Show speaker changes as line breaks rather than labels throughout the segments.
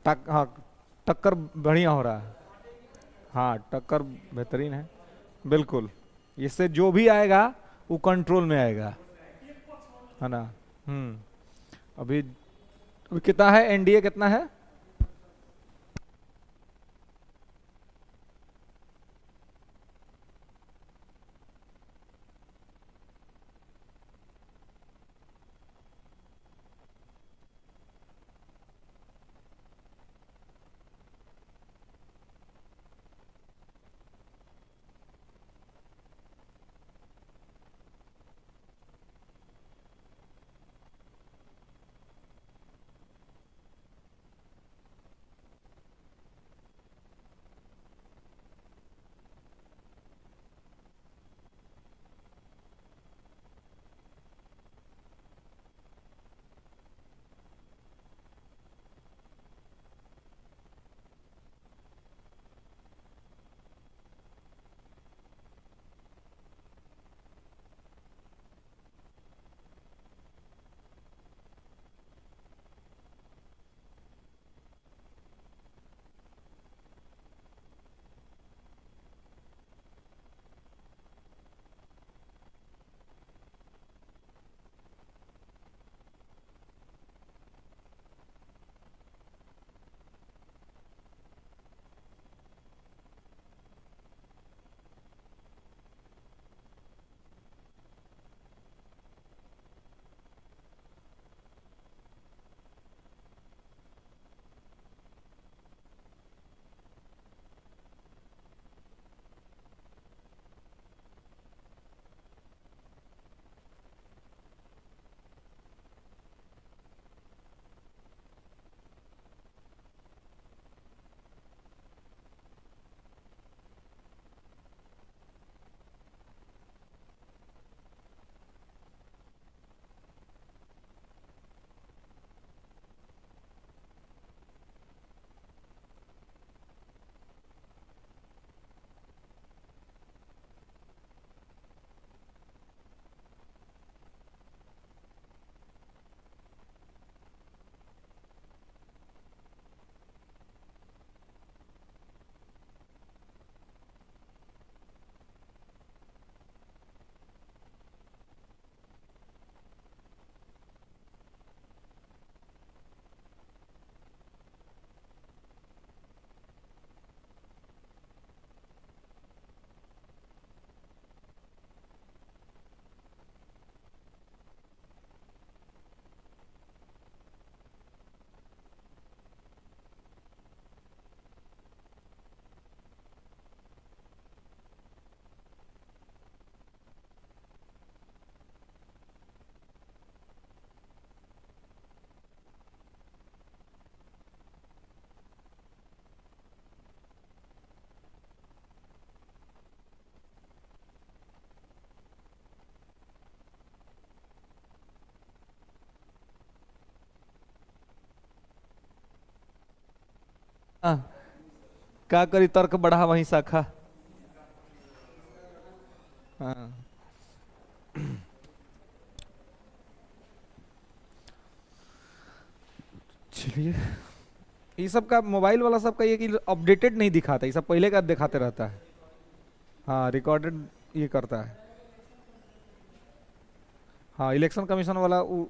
हाँ, टक्कर बढ़िया हो रहा है। हाँ, टक्कर बेहतरीन है। बिल्कुल। इससे जो भी आएगा वो कंट्रोल में आएगा, है ना। हम्म। अभी अभी कितना है, एनडीए कितना है? हाँ, क्या करी, तर्क बढ़ा वहीं शाखा। हाँ। चलिए। ये सब का मोबाइल वाला सब का ये कि अपडेटेड नहीं दिखाता, ये सब पहले का दिखाते रहता है। हाँ, रिकॉर्डेड ये करता है। हाँ, इलेक्शन कमीशन वाला वो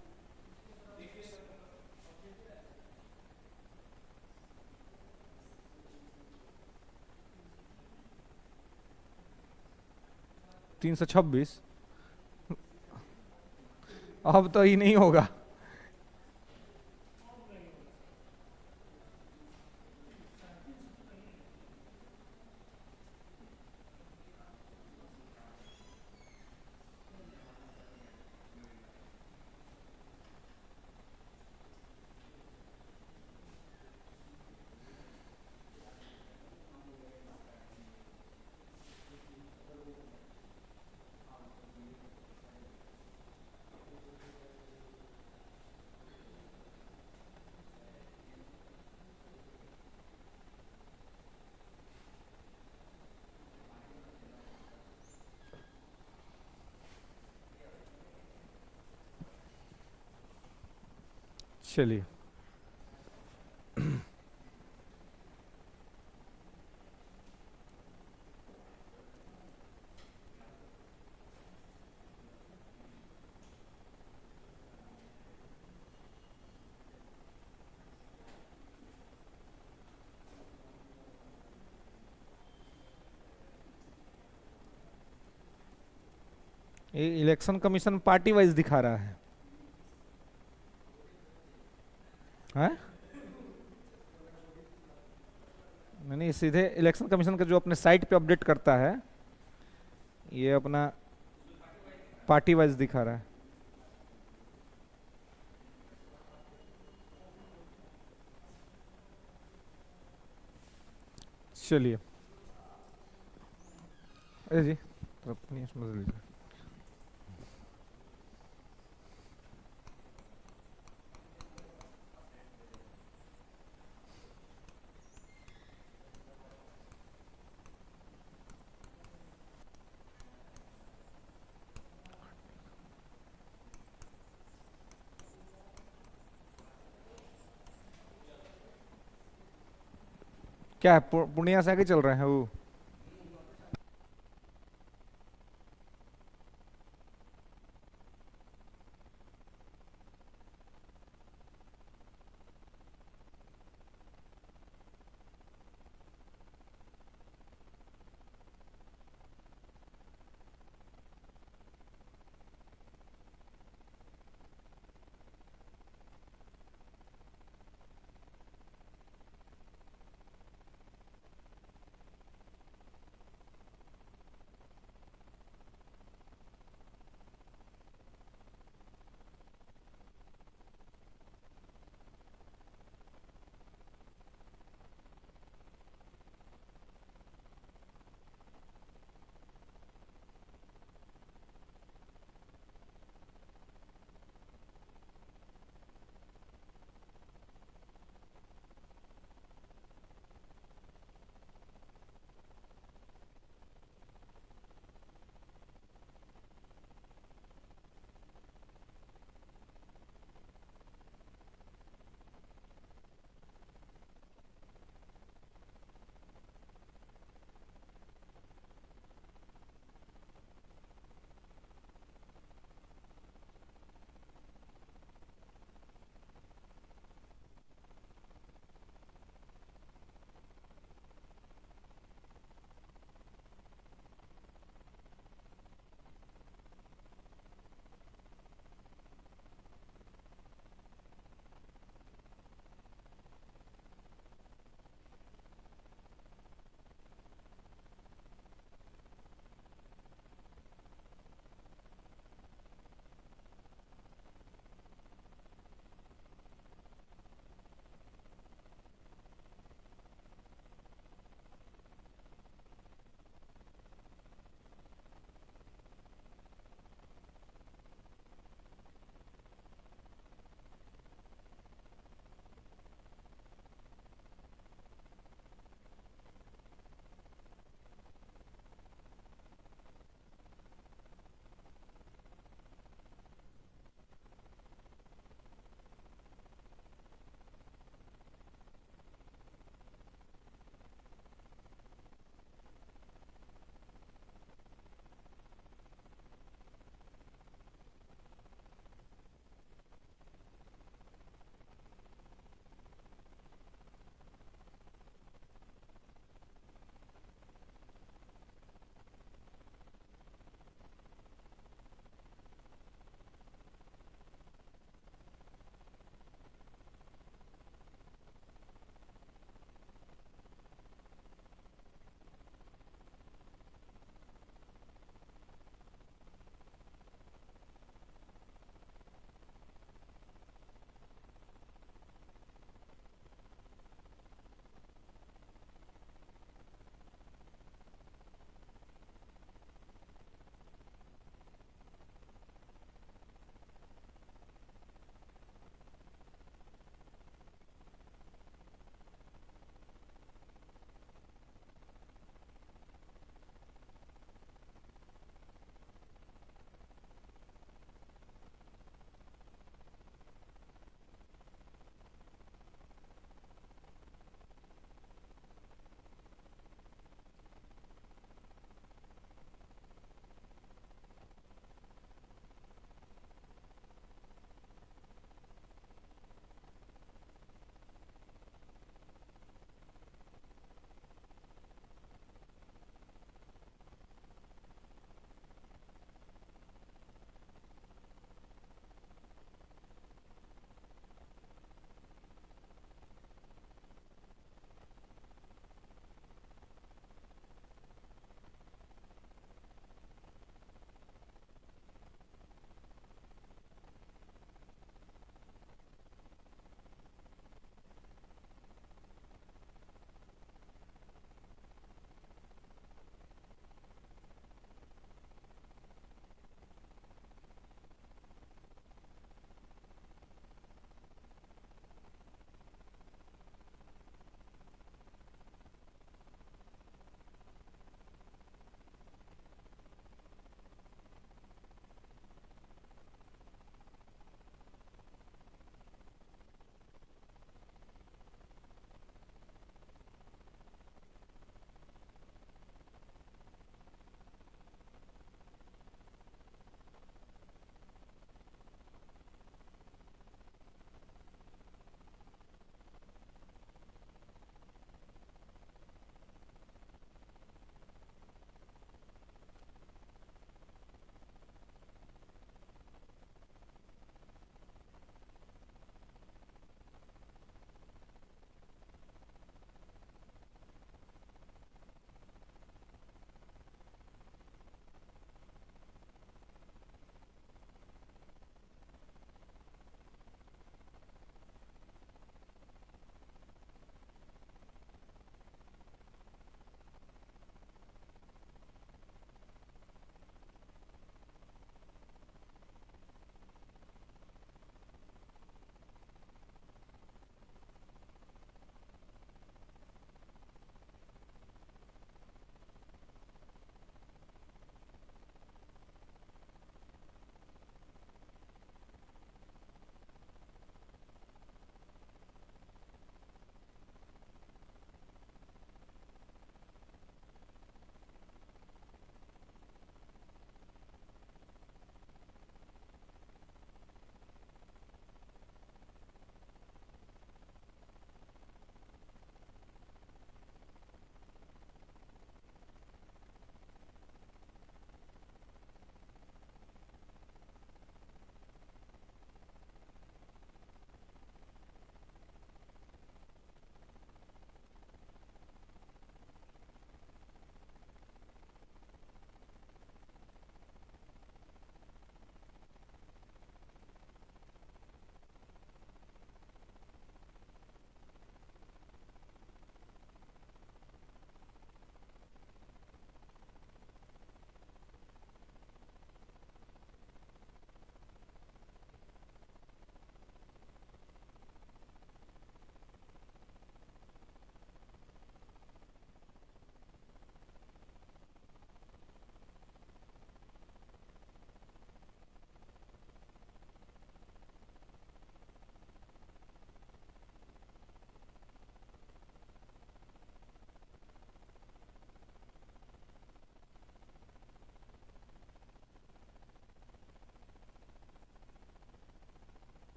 326। अब तो ये नहीं होगा। चलिए। ये इलेक्शन कमीशन पार्टी वाइज दिखा रहा है। हैं? नहीं, सीधे इलेक्शन कमीशन का जो अपने साइट पे अपडेट करता है, ये अपना पार्टी वाइज दिखा रहा है। चलिए, अरे जी, तो अपनी समझ लीजिए। क्या है, पूर्णिया से आगे चल रहे हैं वो?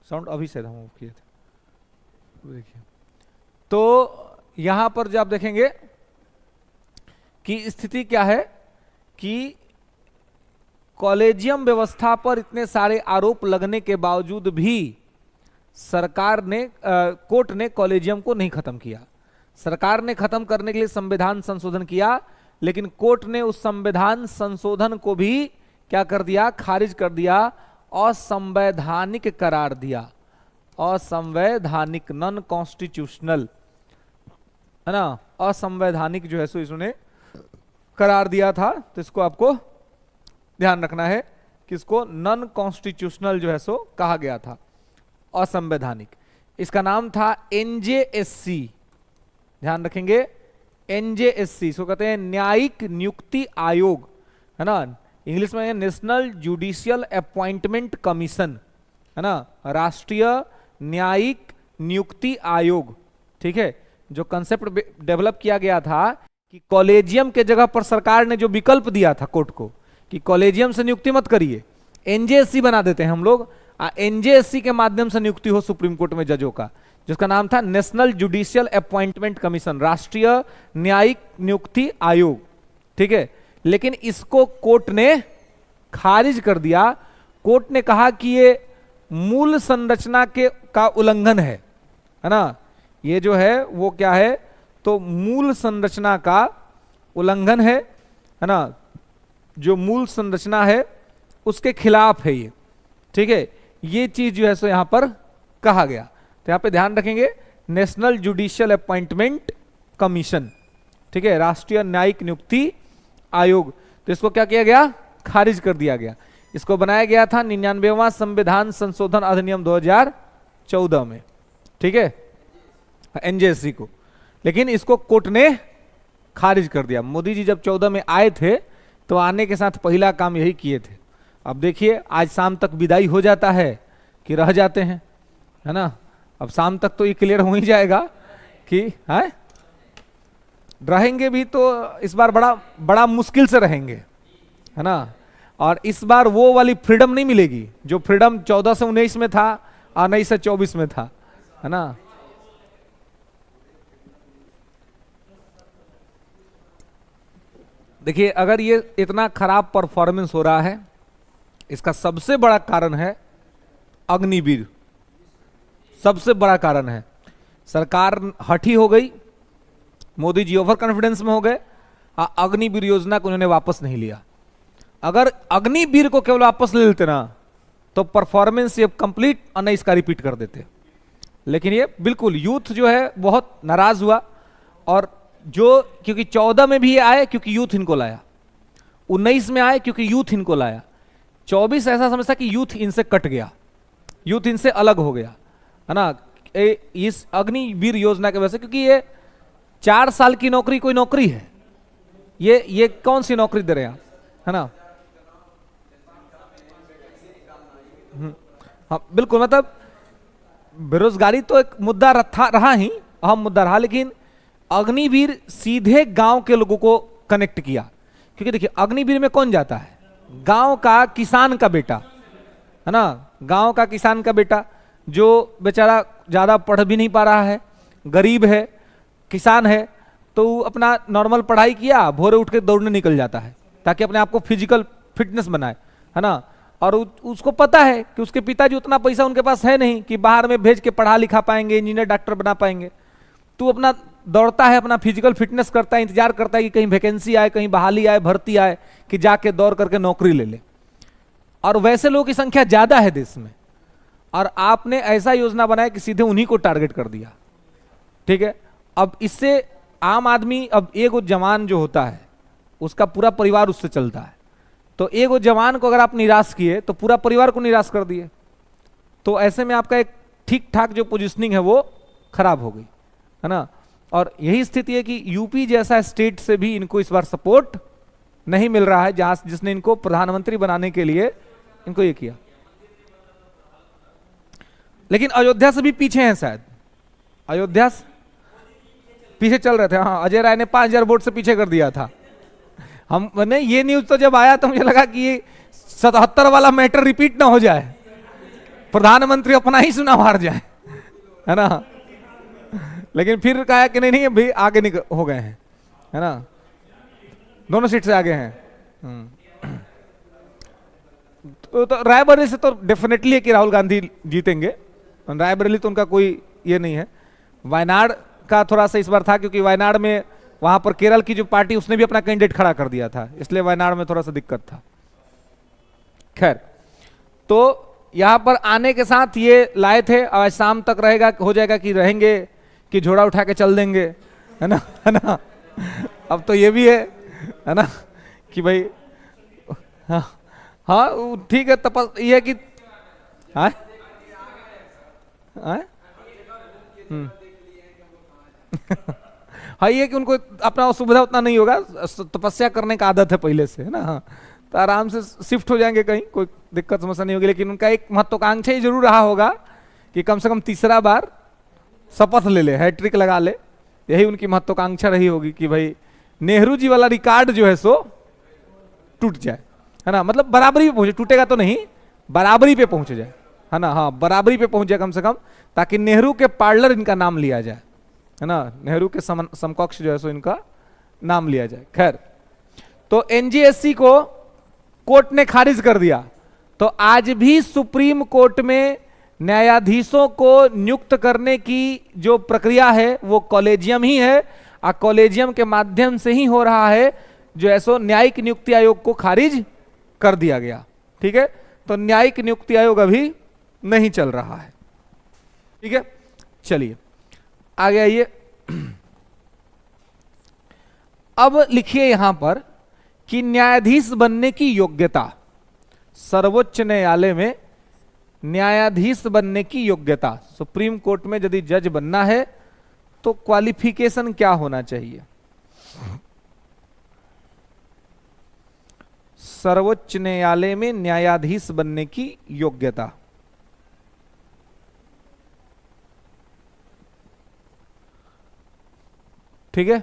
साउंड अभी से हम किए थे। देखिए तो यहां पर जो आप देखेंगे कि स्थिति क्या है कि कॉलेजियम व्यवस्था पर इतने सारे आरोप लगने के बावजूद भी सरकार ने कोर्ट ने कॉलेजियम को नहीं खत्म किया। सरकार ने खत्म करने के लिए संविधान संशोधन किया, लेकिन कोर्ट ने उस संविधान संशोधन को भी क्या कर दिया, खारिज कर दिया, असंवैधानिक करार दिया, असंवैधानिक, नॉन कॉन्स्टिट्यूशनल, है ना, असंवैधानिक जो है सो इसने करार दिया था। तो इसको आपको ध्यान रखना है कि इसको नॉन कॉन्स्टिट्यूशनल जो है सो कहा गया था, असंवैधानिक। इसका नाम था एनजेएससी, ध्यान रखेंगे, एनजेएससी, इसको कहते हैं न्यायिक नियुक्ति आयोग, है ना, इंग्लिश में नेशनल जुडिशियल अपॉइंटमेंट कमीशन, है ना, राष्ट्रीय न्यायिक नियुक्ति आयोग। ठीक है, जो कंसेप्ट डेवलप किया गया था कि कॉलेजियम के जगह पर सरकार ने जो विकल्प दिया था कोर्ट को कि कॉलेजियम से नियुक्ति मत करिए, एनजेएससी बना देते हैं हम लोग, एनजेएससी के माध्यम से नियुक्ति हो सुप्रीम कोर्ट में जजों का, जिसका नाम था नेशनल जुडिशियल अपॉइंटमेंट कमीशन, राष्ट्रीय न्यायिक नियुक्ति आयोग। ठीक है, लेकिन इसको कोर्ट ने खारिज कर दिया। कोर्ट ने कहा कि ये मूल संरचना के का उल्लंघन है ना, ये जो है वो क्या है, तो मूल संरचना का उल्लंघन है ना, जो मूल संरचना है उसके खिलाफ है ये। ठीक है, ये चीज जो है सो यहां पर कहा गया। तो यहां पे ध्यान रखेंगे, नेशनल जुडिशियल अपॉइंटमेंट कमीशन, ठीक है, राष्ट्रीय न्यायिक नियुक्ति आयोग। तो इसको क्या किया गया, खारिज कर दिया गया। इसको बनाया गया था 99वां संविधान संशोधन अधिनियम 2014 में, ठीक है, एनजेएससी को, लेकिन इसको कोर्ट ने खारिज कर दिया। मोदी जी जब 14 में आए थे तो आने के साथ पहला काम यही किए थे। अब देखिए आज शाम तक विदाई हो जाता है कि रह जाते हैं, है ना, अब शाम तक तो ये क्लियर हो ही जाएगा कि है रहेंगे भी, तो इस बार बड़ा बड़ा मुश्किल से रहेंगे, है ना, और इस बार वो वाली फ्रीडम नहीं मिलेगी जो फ्रीडम 14 से 19 में था और 19 से 24 में था, है ना। देखिए अगर ये इतना खराब परफॉर्मेंस हो रहा है, इसका सबसे बड़ा कारण है अग्निवीर, सबसे बड़ा कारण है। सरकार हठी हो गई, मोदी जी ओवर कॉन्फिडेंस में हो गए, अग्निवीर योजना को उन्होंने वापस नहीं लिया। अगर अग्निवीर को केवल वापस ले लेते ना तो परफॉर्मेंस ये कंप्लीट 19 का रिपीट कर देते, लेकिन ये बिल्कुल यूथ जो है बहुत नाराज हुआ। और जो क्योंकि 14 में भी ये आए क्योंकि यूथ इनको लाया, 19 में आए क्योंकि यूथ इनको लाया, 24 ऐसा समझता कि यूथ इनसे कट गया, यूथ इनसे अलग हो गया, है ना, इस अग्निवीर योजना की वजह से। क्योंकि ये 4 साल की नौकरी कोई नौकरी है, ये कौन सी नौकरी दे रहे हैं, है ना। हाँ बिल्कुल, मतलब बेरोजगारी तो एक मुद्दा रहा ही, अहम मुद्दा रहा, लेकिन अग्निवीर सीधे गांव के लोगों को कनेक्ट किया। क्योंकि देखिए अग्निवीर में कौन जाता है, गांव का किसान का बेटा, है ना, गांव का किसान का बेटा जो बेचारा ज्यादा पढ़ भी नहीं पा रहा है, गरीब है, किसान है, तो अपना नॉर्मल पढ़ाई किया, भोरे उठ के दौड़ने निकल जाता है ताकि अपने आप को फिजिकल फिटनेस बनाए, है ना। और उसको पता है कि उसके पिताजी उतना पैसा उनके पास है नहीं कि बाहर में भेज के पढ़ा लिखा पाएंगे, इंजीनियर डॉक्टर बना पाएंगे। तो अपना दौड़ता है, अपना फिजिकल फिटनेस करता है, इंतजार करता है कि कहीं वैकेंसी आए, कहीं बहाली आए, भर्ती आए, कि जाके दौड़ करके नौकरी ले ले। और वैसे लोगों की संख्या ज्यादा है देश में, और आपने ऐसा योजना बनाया कि सीधे उन्हीं को टारगेट कर दिया, ठीक है। अब इससे आम आदमी, अब एक जवान जो होता है उसका पूरा परिवार उससे चलता है, तो एक जवान को अगर आप निराश किए तो पूरा परिवार को निराश कर दिए, तो ऐसे में आपका एक ठीक ठाक जो पोजीशनिंग है वो खराब हो गई, है ना। और यही स्थिति है कि यूपी जैसा स्टेट से भी इनको इस बार सपोर्ट नहीं मिल रहा है, जहां जिसने इनको प्रधानमंत्री बनाने के लिए इनको ये किया। लेकिन अयोध्या से भी पीछे हैं, शायद अयोध्या से पीछे चल रहे थे। हाँ, अजय राय ने 5000 वोट से पीछे कर दिया था। हमने ये न्यूज तो जब आया तो मुझे लगा कि ये 77 वाला मैटर रिपीट ना हो जाए, प्रधानमंत्री अपना ही चुनाव हार जाए, है ना, लेकिन फिर कहा कि नहीं नहीं भाई आगे हो गए हैं, है ना, दोनों सीट से आगे हैं। तो रायबरेली से तो डेफिनेटली है कि राहुल गांधी जीतेंगे, रायबरेली तो उनका कोई ये नहीं है। वायनाड का थोड़ा सा इस बार था क्योंकि वायनाड में वहां पर केरल की जो पार्टी उसने भी अपना कैंडिडेट खड़ा कर दिया था, इसलिए वायनाड में थोड़ा सा दिक्कत था। खैर, तो यहां पर आने के साथ ये लाए थे, आज शाम तक रहेगा, हो जाएगा कि रहेंगे कि झोड़ा उठा के चल देंगे, है ना, है ना। अब तो ये भी है ना, कि भाई हाँ हाँ ठीक है, तपस ये है कि हाँ हाँ हाँ, ये कि उनको अपना सुविधा उतना नहीं होगा, तपस्या करने का आदत है पहले से, है ना, हाँ, तो आराम से शिफ्ट हो जाएंगे कहीं, कोई दिक्कत समस्या नहीं होगी। लेकिन उनका एक महत्वाकांक्षा ही जरूर रहा होगा कि कम से कम तीसरा बार शपथ ले ले, हैट्रिक लगा ले, यही उनकी महत्वाकांक्षा रही होगी कि भाई नेहरू जी वाला रिकॉर्ड जो है सो टूट जाए, है ना, मतलब बराबरी पे पहुंचे, टूटेगा तो नहीं, बराबरी पे पहुंच जाए, है ना, हाँ बराबरी पे पहुंच जाए कम से कम, ताकि नेहरू के पार्लर इनका नाम लिया जाए, है ना, नेहरू के समकक्ष जो है सो इनका नाम लिया जाए। खैर, तो एनजीएससी को कोर्ट ने खारिज कर दिया, तो आज भी सुप्रीम कोर्ट में न्यायाधीशों को नियुक्त करने की जो प्रक्रिया है वो कॉलेजियम ही है, और कॉलेजियम के माध्यम से ही हो रहा है, जो ऐसो न्यायिक नियुक्ति आयोग को खारिज कर दिया गया। ठीक है, तो न्यायिक नियुक्ति आयोग अभी नहीं चल रहा है। ठीक है, चलिए आगे आइए। अब लिखिए यहां पर कि न्यायाधीश बनने की योग्यता, सर्वोच्च न्यायालय में न्यायाधीश बनने की योग्यता, सुप्रीम कोर्ट में यदि जज बनना है तो क्वालिफिकेशन क्या होना चाहिए। सर्वोच्च न्यायालय में न्यायाधीश बनने की योग्यता, ठीक है,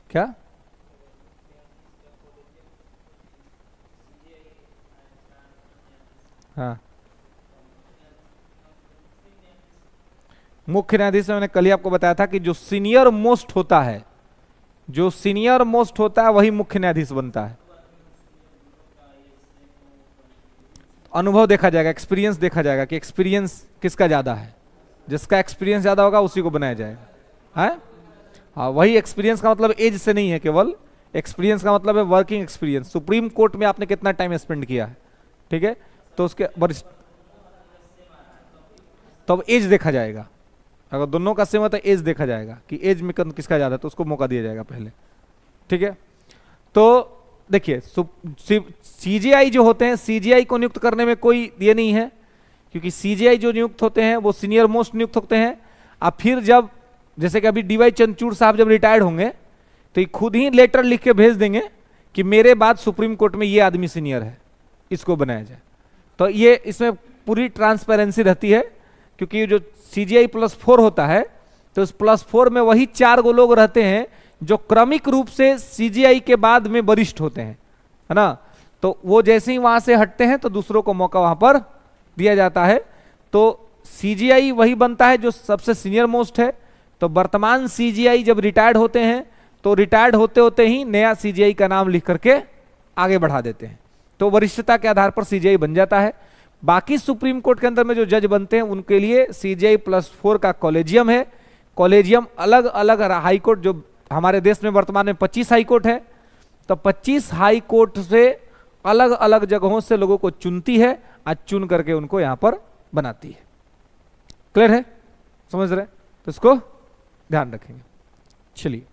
क्या हाँ, मुख्य न्यायाधीश मैंने कल ही आपको बताया था कि जो सीनियर मोस्ट होता है, जो सीनियर मोस्ट होता है वही मुख्य न्यायाधीश बनता है। अनुभव देखा जाएगा, एक्सपीरियंस देखा जाएगा कि एक्सपीरियंस किसका ज्यादा है, जिसका एक्सपीरियंस ज्यादा होगा उसी को बनाया जाएगा, है हाँ। वही एक्सपीरियंस का मतलब एज से नहीं है, केवल एक्सपीरियंस का मतलब है वर्किंग एक्सपीरियंस, सुप्रीम कोर्ट में आपने कितना टाइम स्पेंड किया है, ठीक है, तो उसके वरिष्ठ, तो अब एज देखा जाएगा, अगर दोनों का सेम है तो एज देखा जाएगा कि एज में किसका ज्यादा है, तो उसको मौका दिया जाएगा पहले। ठीक है, तो देखिए सीजीआई जो होते हैं, सीजीआई को नियुक्त करने में कोई ये नहीं है, क्योंकि सीजीआई जो नियुक्त होते हैं वो सीनियर मोस्ट नियुक्त होते हैं। अब फिर जब जैसे कि अभी डीवाई चंद्रचूड़ साहब जब रिटायर्ड होंगे तो ये खुद ही लेटर लिख के भेज देंगे कि मेरे बाद सुप्रीम कोर्ट में ये आदमी सीनियर है, इसको बनाया जाए। तो ये इसमें पूरी ट्रांसपेरेंसी रहती है, क्योंकि जो सीजीआई +4 होता है तो इस +4 में वही 4 गो लोग रहते हैं जो क्रमिक रूप से सीजीआई के बाद में वरिष्ठ होते हैं, है ना, तो वो जैसे ही वहां से हटते हैं तो दूसरों को मौका वहां पर दिया जाता है। तो सीजीआई वही बनता है जो सबसे सीनियर मोस्ट है। तो वर्तमान सीजीआई जब रिटायर्ड होते हैं तो रिटायर्ड होते होते ही नया सीजीआई का नाम लिख करके आगे बढ़ा देते हैं, तो वरिष्ठता के आधार पर सीजीआई बन जाता है। बाकी सुप्रीम कोर्ट के अंदर में जो जज बनते हैं उनके लिए सीजीआई +4 का कॉलेजियम है। कॉलेजियम अलग अलग हाई कोर्ट, जो हमारे देश में वर्तमान में 25 हाई कोर्ट है, तो 25 हाई कोर्ट से अलग अलग जगहों से लोगों को चुनती है, आज चुन करके उनको यहां पर बनाती है। क्लियर है, समझ रहे, तो इसको ध्यान रखेंगे। चलिए,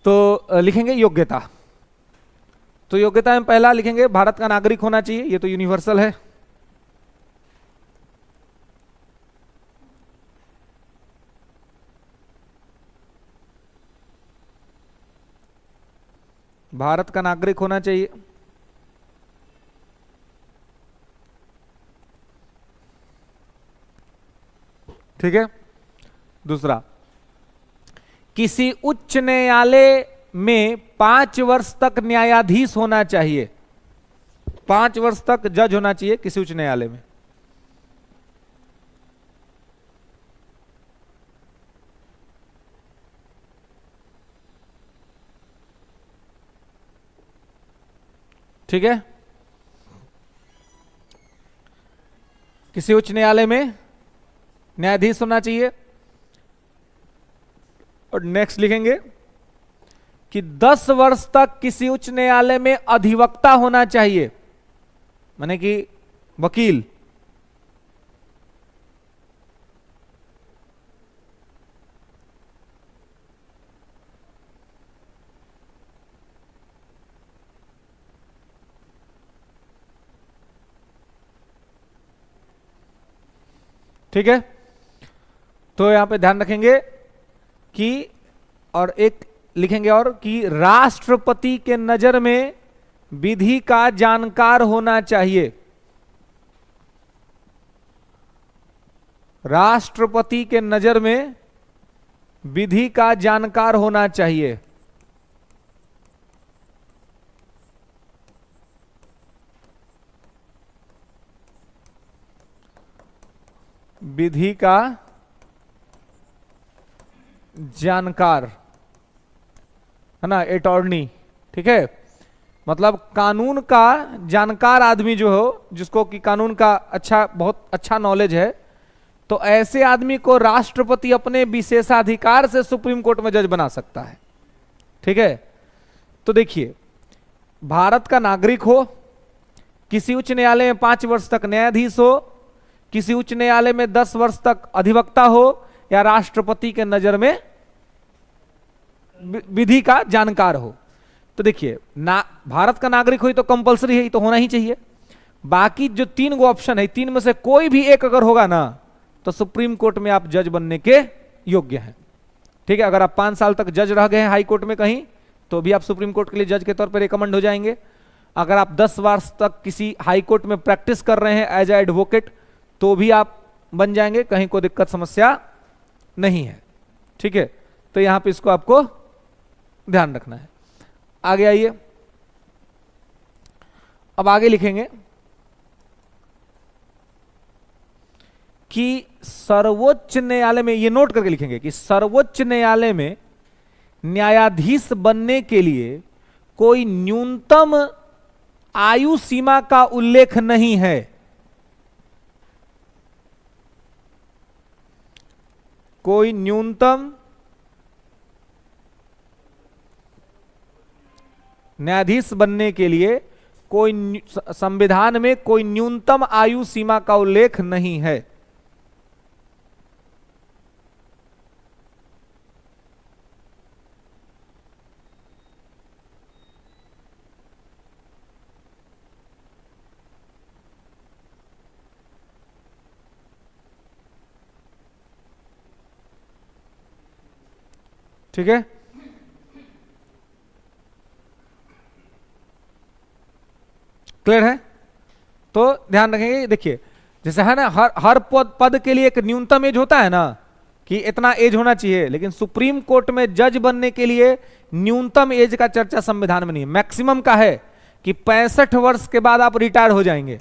तो लिखेंगे योग्यता। तो योग्यता में पहला लिखेंगे भारत का नागरिक होना चाहिए, ये तो यूनिवर्सल है। भारत का नागरिक होना चाहिए। ठीक है, दूसरा किसी उच्च न्यायालय में 5 वर्ष तक न्यायाधीश होना चाहिए, 5 वर्ष तक जज होना चाहिए किसी उच्च न्यायालय में। ठीक है, किसी उच्च न्यायालय में न्यायाधीश होना चाहिए। और नेक्स्ट लिखेंगे कि 10 वर्ष तक किसी उच्च न्यायालय में अधिवक्ता होना चाहिए, माने कि वकील। ठीक है, तो यहां पे ध्यान रखेंगे कि, और एक लिखेंगे और कि राष्ट्रपति के नजर में विधि का जानकार होना चाहिए, राष्ट्रपति के नजर में विधि का जानकार होना चाहिए। विधि का जानकार है ना, अटॉर्नी। ठीक है, मतलब कानून का जानकार आदमी जो हो, जिसको कि कानून का बहुत अच्छा नॉलेज है, तो ऐसे आदमी को राष्ट्रपति अपने विशेषाधिकार से सुप्रीम कोर्ट में जज बना सकता है। ठीक है, तो देखिए, भारत का नागरिक हो, किसी उच्च न्यायालय में 5 वर्ष तक न्यायाधीश हो, किसी उच्च न्यायालय में 10 वर्ष तक अधिवक्ता हो, या राष्ट्रपति के नजर में विधि का जानकार हो। तो देखिए, भारत का नागरिक हो तो कंपलसरी है, तो होना ही चाहिए। बाकी जो 3 गो ऑप्शन है, 3 में से कोई भी एक अगर होगा ना, तो सुप्रीम कोर्ट में आप जज बनने के योग्य हैं। ठीक है, अगर आप 5 साल तक जज रह गए हैं हाई कोर्ट में कहीं, तो भी आप सुप्रीम कोर्ट के लिए जज के तौर पर रिकमेंड हो जाएंगे। अगर आप 10 वर्ष तक किसी हाई कोर्ट में प्रैक्टिस कर रहे हैं एज ए एडवोकेट, तो भी आप बन जाएंगे, कहीं कोई दिक्कत समस्या नहीं है। ठीक है, तो यहां पे इसको आपको ध्यान रखना है। आगे आइए, अब आगे लिखेंगे कि सर्वोच्च न्यायालय में, ये नोट करके लिखेंगे कि सर्वोच्च न्यायालय में न्यायाधीश बनने के लिए कोई न्यूनतम आयु सीमा का उल्लेख नहीं है। कोई न्यूनतम, न्यायाधीश बनने के लिए कोई संविधान में कोई न्यूनतम आयु सीमा का उल्लेख नहीं है। ठीक है, क्लियर है? तो ध्यान रखेंगे, देखिए जैसे है ना, हर पद के लिए एक न्यूनतम एज होता है ना, कि इतना एज होना चाहिए, लेकिन सुप्रीम कोर्ट में जज बनने के लिए न्यूनतम एज का चर्चा संविधान में नहीं है। मैक्सिमम का है कि 65 वर्ष के बाद आप रिटायर हो जाएंगे,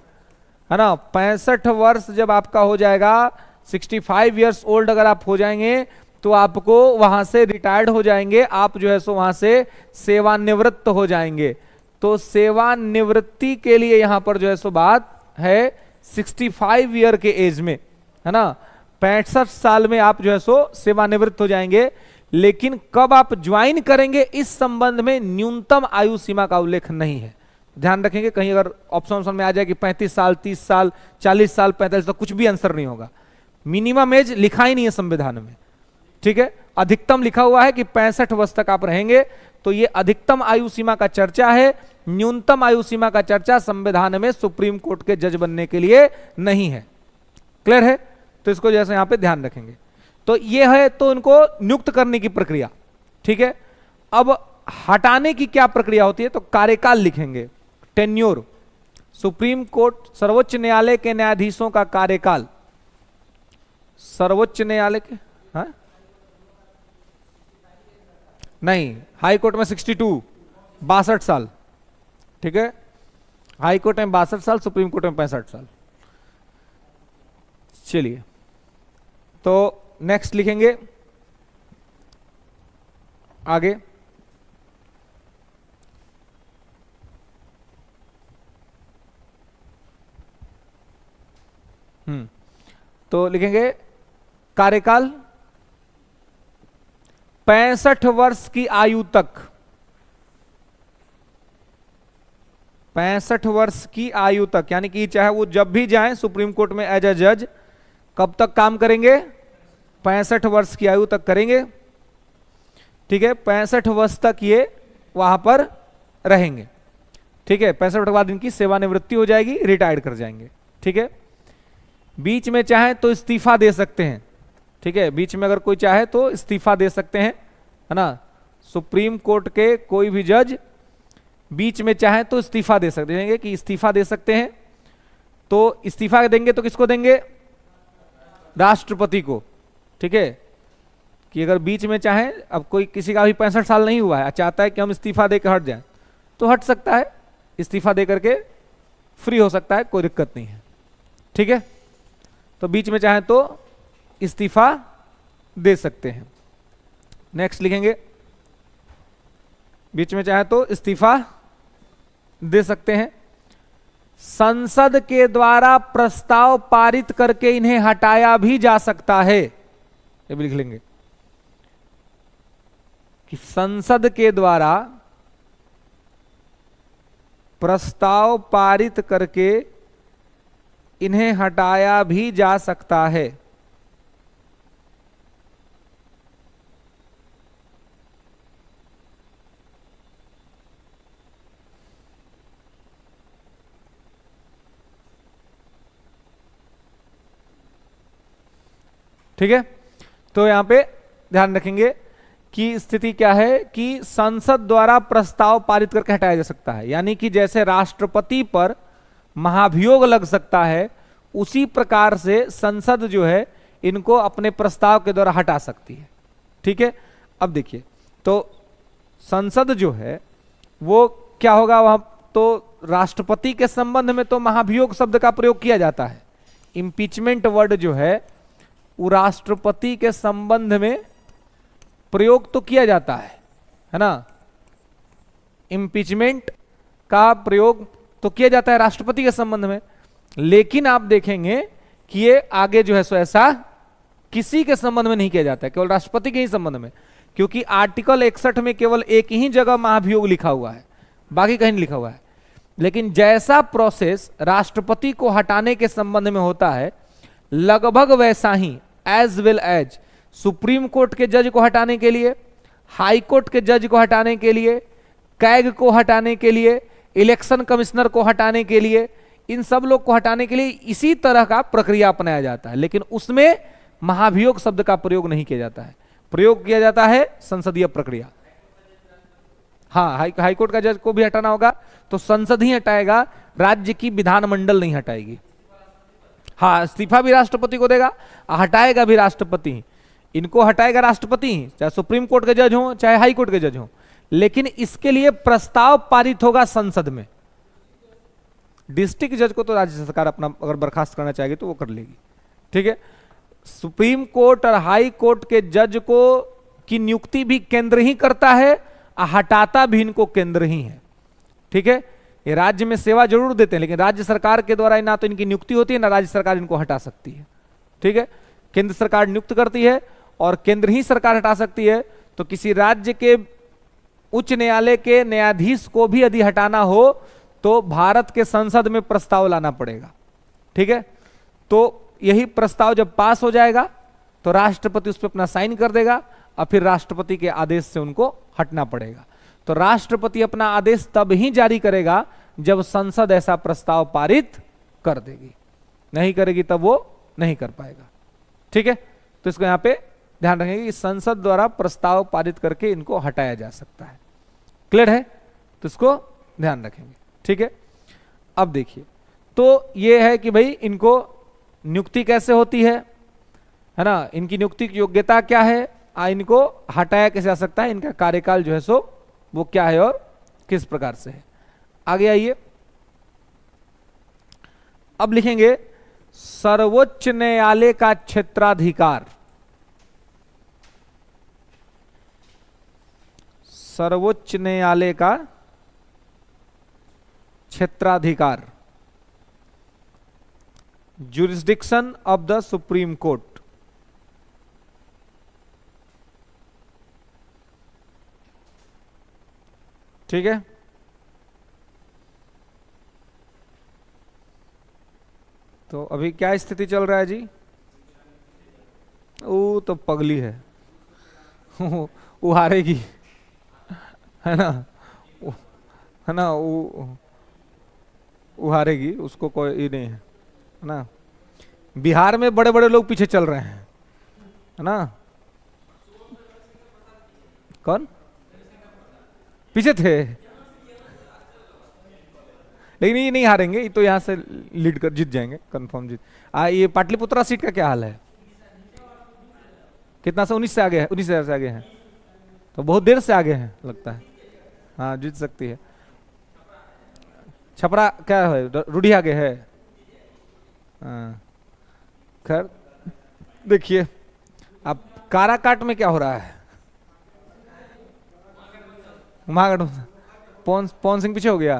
है ना। 65 वर्ष जब आपका हो जाएगा, 65 इयर्स ओल्ड अगर आप हो जाएंगे, तो आपको वहां से रिटायर्ड हो जाएंगे, आप जो है सो वहां से सेवानिवृत्त हो जाएंगे। तो सेवानिवृत्ति के लिए यहां पर जो है सो बात है 65 ईयर के एज में, है ना, 65 साल में आप जो है सो सेवानिवृत्त हो जाएंगे। लेकिन कब आप ज्वाइन करेंगे, इस संबंध में न्यूनतम आयु सीमा का उल्लेख नहीं है। ध्यान रखेंगे, कहीं अगर ऑप्शन में आ जाए कि 35 साल, 30 साल, 40 साल, 45, तो कुछ भी आंसर नहीं होगा। मिनिमम एज लिखा ही नहीं है संविधान में, ठीक है। अधिकतम लिखा हुआ है कि 65 वर्ष तक आप रहेंगे, तो ये अधिकतम आयु सीमा का चर्चा है। न्यूनतम आयु सीमा का चर्चा संविधान में सुप्रीम कोर्ट के जज बनने के लिए नहीं है। क्लियर है? तो इसको जैसे यहां पे ध्यान रखेंगे। तो ये है तो इनको नियुक्त करने की प्रक्रिया, ठीक है। अब हटाने की क्या प्रक्रिया होती है, तो कार्यकाल लिखेंगे, टेन्योर। सुप्रीम कोर्ट, सर्वोच्च न्यायालय के न्यायाधीशों का कार्यकाल, सर्वोच्च न्यायालय के, हाँ नहीं, हाई कोर्ट में 62, 62 साल, ठीक है। हाई कोर्ट में 62 साल, सुप्रीम कोर्ट में 65 साल। चलिए, तो नेक्स्ट लिखेंगे आगे। तो लिखेंगे कार्यकाल 65 वर्ष की आयु तक, 65 वर्ष की आयु तक, यानी कि चाहे वो जब भी जाएं सुप्रीम कोर्ट में एज ए जज, कब तक काम करेंगे? 65 वर्ष की आयु तक करेंगे, ठीक है। 65 वर्ष तक ये वहां पर रहेंगे, ठीक है। 65 के बाद इनकी सेवानिवृत्ति हो जाएगी, रिटायर्ड कर जाएंगे, ठीक है। बीच में चाहे तो इस्तीफा दे सकते हैं, ठीक है। बीच में अगर कोई चाहे तो इस्तीफा दे सकते हैं, है ना। सुप्रीम कोर्ट के कोई भी जज बीच में चाहे तो इस्तीफा दे सकते हैं, कि इस्तीफा दे सकते हैं। तो इस्तीफा देंगे तो किसको देंगे? राष्ट्रपति को, ठीक है। कि अगर बीच में चाहे, अब कोई किसी का भी 65 साल नहीं हुआ है, चाहता है कि हम इस्तीफा देकर हट जाएं, तो हट सकता है, इस्तीफा दे करके फ्री हो सकता है, कोई दिक्कत नहीं है, ठीक है। तो बीच में चाहे तो इस्तीफा दे सकते हैं। नेक्स्ट लिखेंगे, बीच में चाहे तो इस्तीफा दे सकते हैं। संसद के द्वारा प्रस्ताव पारित करके इन्हें हटाया भी जा सकता है, ये भी लिख लेंगे कि संसद के द्वारा प्रस्ताव पारित करके इन्हें हटाया भी जा सकता है। ठीक है, तो यहां पे ध्यान रखेंगे कि स्थिति क्या है कि संसद द्वारा प्रस्ताव पारित करके हटाया जा सकता है, यानी कि जैसे राष्ट्रपति पर महाभियोग लग सकता है, उसी प्रकार से संसद जो है इनको अपने प्रस्ताव के द्वारा हटा सकती है, ठीक है। अब देखिए, तो संसद जो है वो क्या होगा, वहां तो राष्ट्रपति के संबंध में तो महाभियोग शब्द का प्रयोग किया जाता है। इंपीचमेंट वर्ड जो है वो राष्ट्रपति के संबंध में प्रयोग तो किया जाता है ना। इंपीचमेंट का प्रयोग तो किया जाता है राष्ट्रपति के संबंध में, लेकिन आप देखेंगे कि ये आगे जो है सो ऐसा किसी के संबंध में नहीं किया जाता है, केवल राष्ट्रपति के ही संबंध में, क्योंकि आर्टिकल 61 में केवल एक ही जगह महाभियोग लिखा हुआ है, बाकी कहीं नहीं लिखा हुआ है। लेकिन जैसा प्रोसेस राष्ट्रपति को हटाने के संबंध में होता है, लगभग वैसा ही as well as supreme court के जज को हटाने के लिए, हाई कोर्ट के जज को हटाने के लिए, कैग को हटाने के लिए, इलेक्शन कमिश्नर को हटाने के लिए, इन सब लोग को हटाने के लिए इसी तरह का प्रक्रिया अपनाया जाता है, लेकिन उसमें महाभियोग शब्द का प्रयोग नहीं किया जाता है। प्रयोग किया जाता है संसदीय प्रक्रिया। हाँ, हाई कोर्ट का जज को भी हटाना होगा तो संसद ही हटाएगा, राज्य की विधानमंडल नहीं हटाएगी। हाँ, इस्तीफा भी राष्ट्रपति को देगा, हटाएगा भी राष्ट्रपति, इनको हटाएगा राष्ट्रपति, चाहे सुप्रीम कोर्ट के जज हो चाहे हाई कोर्ट के जज हो, लेकिन इसके लिए प्रस्ताव पारित होगा संसद में। डिस्ट्रिक्ट जज को तो राज्य सरकार अपना अगर बर्खास्त करना चाहेगी तो वो कर लेगी, ठीक है। सुप्रीम कोर्ट और हाई कोर्ट के जज को की नियुक्ति भी केंद्र ही करता है, हटाता भी इनको केंद्र ही है, ठीक है। ये राज्य में सेवा जरूर देते हैं, लेकिन राज्य सरकार के द्वारा ना तो इनकी नियुक्ति होती है ना राज्य सरकार इनको हटा सकती है, ठीक है। केंद्र सरकार नियुक्त करती है और केंद्र ही सरकार हटा सकती है। तो किसी राज्य के उच्च न्यायालय के न्यायाधीश को भी यदि हटाना हो तो भारत के संसद में प्रस्ताव लाना पड़ेगा, ठीक है। तो यही प्रस्ताव जब पास हो जाएगा तो राष्ट्रपति उस पर अपना साइन कर देगा और फिर राष्ट्रपति के आदेश से उनको हटना पड़ेगा। तो राष्ट्रपति अपना आदेश तब ही जारी करेगा जब संसद ऐसा प्रस्ताव पारित कर देगी, नहीं करेगी तब वो नहीं कर पाएगा, ठीक है। तो इसको यहां पे ध्यान रखेंगे कि संसद द्वारा प्रस्ताव पारित करके इनको हटाया जा सकता है। क्लियर है? तो इसको ध्यान रखेंगे, ठीक है। अब देखिए, तो ये है कि भाई इनको नियुक्ति कैसे होती है ना, इनकी नियुक्ति की योग्यता क्या है, इनको हटाया कैसे जा सकता है, इनका कार्यकाल जो है सो वो क्या है और किस प्रकार से है। आगे आइए, अब लिखेंगे सर्वोच्च न्यायालय का क्षेत्राधिकार। सर्वोच्च न्यायालय का क्षेत्राधिकार, jurisdiction of the supreme court. ठीक है, तो अभी क्या स्थिति चल रहा है जी? वो तो पगली है वो हारेगी, है ना, है ना, वो हारेगी, उसको कोई ये नहीं है ना। बिहार में बड़े बड़े लोग पीछे चल रहे हैं, है ना। कौन पीछे थे? लेकिन ये नहीं हारेंगे, ये तो यहाँ से लीड कर जीत जाएंगे, कंफर्म जीत। ये पाटलिपुत्रा सीट का क्या हाल है? कितना से 19 से आगे है, 19,000 से आगे हैं, तो बहुत देर से आगे हैं लगता है। हाँ जीत सकती है। छपरा क्या है, रूढ़ी आगे है। हाँ खैर देखिए, अब काराकाट में क्या हो रहा है? महागठबंधन, पवन सिंह पीछे हो गया।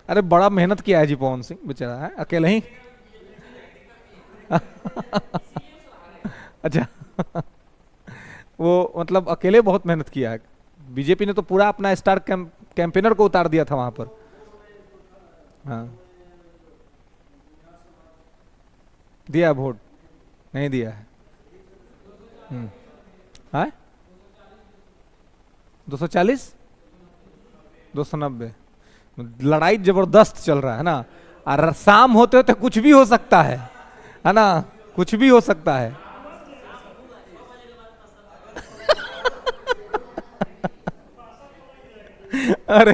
अरे बड़ा मेहनत किया है जी पवन सिंह बेचारा, है अकेले ही अच्छा वो मतलब अकेले बहुत मेहनत किया है। बीजेपी ने तो पूरा अपना स्टार कैंपेनर को उतार दिया था वहां पर। हाँ दिया वोट? नहीं दिया है। हाँ 240 290, लड़ाई जबरदस्त चल रहा है ना। और शाम होते होते कुछ भी हो सकता है ना, कुछ भी हो सकता है अरे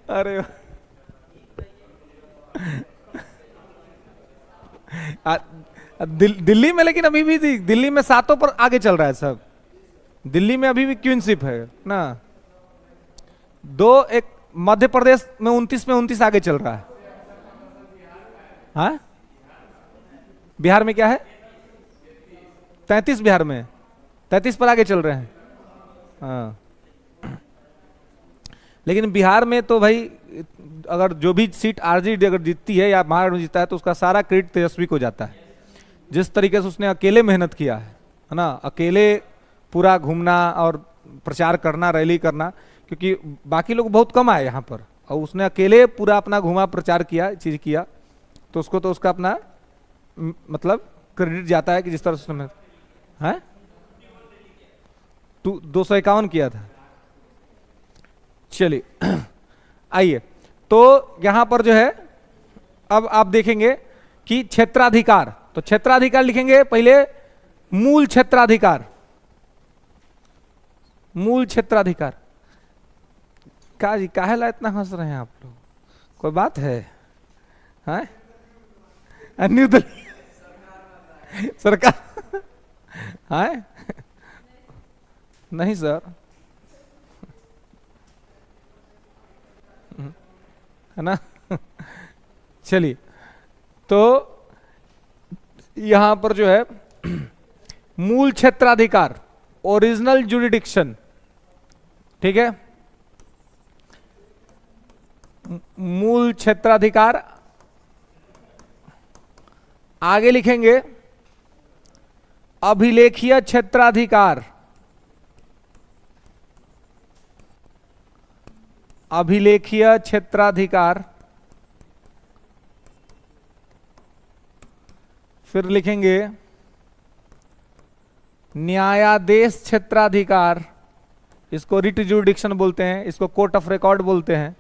अरे दिल्ली में, लेकिन अभी भी दिल्ली में सातों पर आगे चल रहा है सब। दिल्ली में अभी भी क्वीनशिप है ना। एक मध्य प्रदेश में 29 आगे चल रहा है। हाँ बिहार में क्या है? 33 बिहार में, 33 पर आगे चल रहे हैं। हाँ लेकिन बिहार में तो भाई अगर जो भी सीट आरजेडी अगर जीतती है या महाराष्ट्र में जीतता है तो उसका सारा क्रेडिट तेजस्वी को जाता है। जिस तरीके से उसने अकेले मेहनत किया है ना, अकेले पूरा घूमना और प्रचार करना, रैली करना, क्योंकि बाकी लोग बहुत कम आए यहाँ पर और उसने अकेले पूरा अपना घुमा प्रचार किया, चीज किया, तो उसको तो उसका अपना मतलब क्रेडिट जाता है कि जिस तरह से उसने है 251 किया था। चलिए आइए, तो यहां पर जो है अब आप देखेंगे कि क्षेत्राधिकार, तो क्षेत्राधिकार लिखेंगे पहले मूल क्षेत्राधिकार। मूल क्षेत्राधिकार का जी, काहेला इतना हंस रहे हैं आप लोग? कोई बात है? हाँ न्यू दिल्ली सरकार हाँ नहीं सर, है ना चलिए, तो यहां पर जो है मूल क्षेत्राधिकार, ओरिजिनल जुरिडिक्शन, ठीक है, मूल क्षेत्राधिकार। आगे लिखेंगे अभिलेखीय क्षेत्राधिकार। अभिलेखीय क्षेत्राधिकार, फिर लिखेंगे न्यायादेश क्षेत्राधिकार, इसको रिट जुरिडिक्शन बोलते हैं, इसको कोर्ट ऑफ रिकॉर्ड बोलते हैं।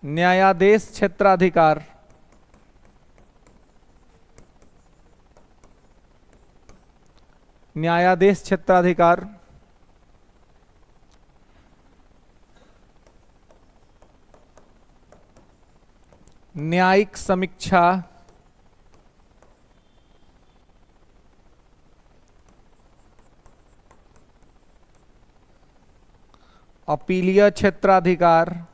न्यायादेश क्षेत्राधिकार, न्यायादेश क्षेत्राधिकार। न्यायिक समीक्षा, अपीलीय क्षेत्राधिकार,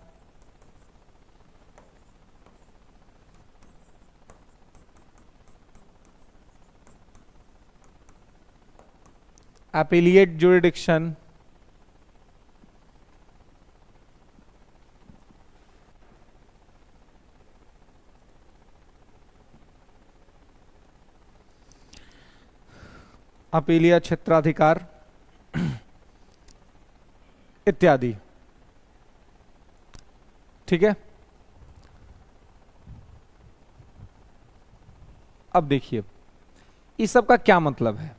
अपीलिएट जुरिडिक्शन, अपीलीय क्षेत्राधिकार इत्यादि। ठीक है, अब देखिए इस सब का क्या मतलब है।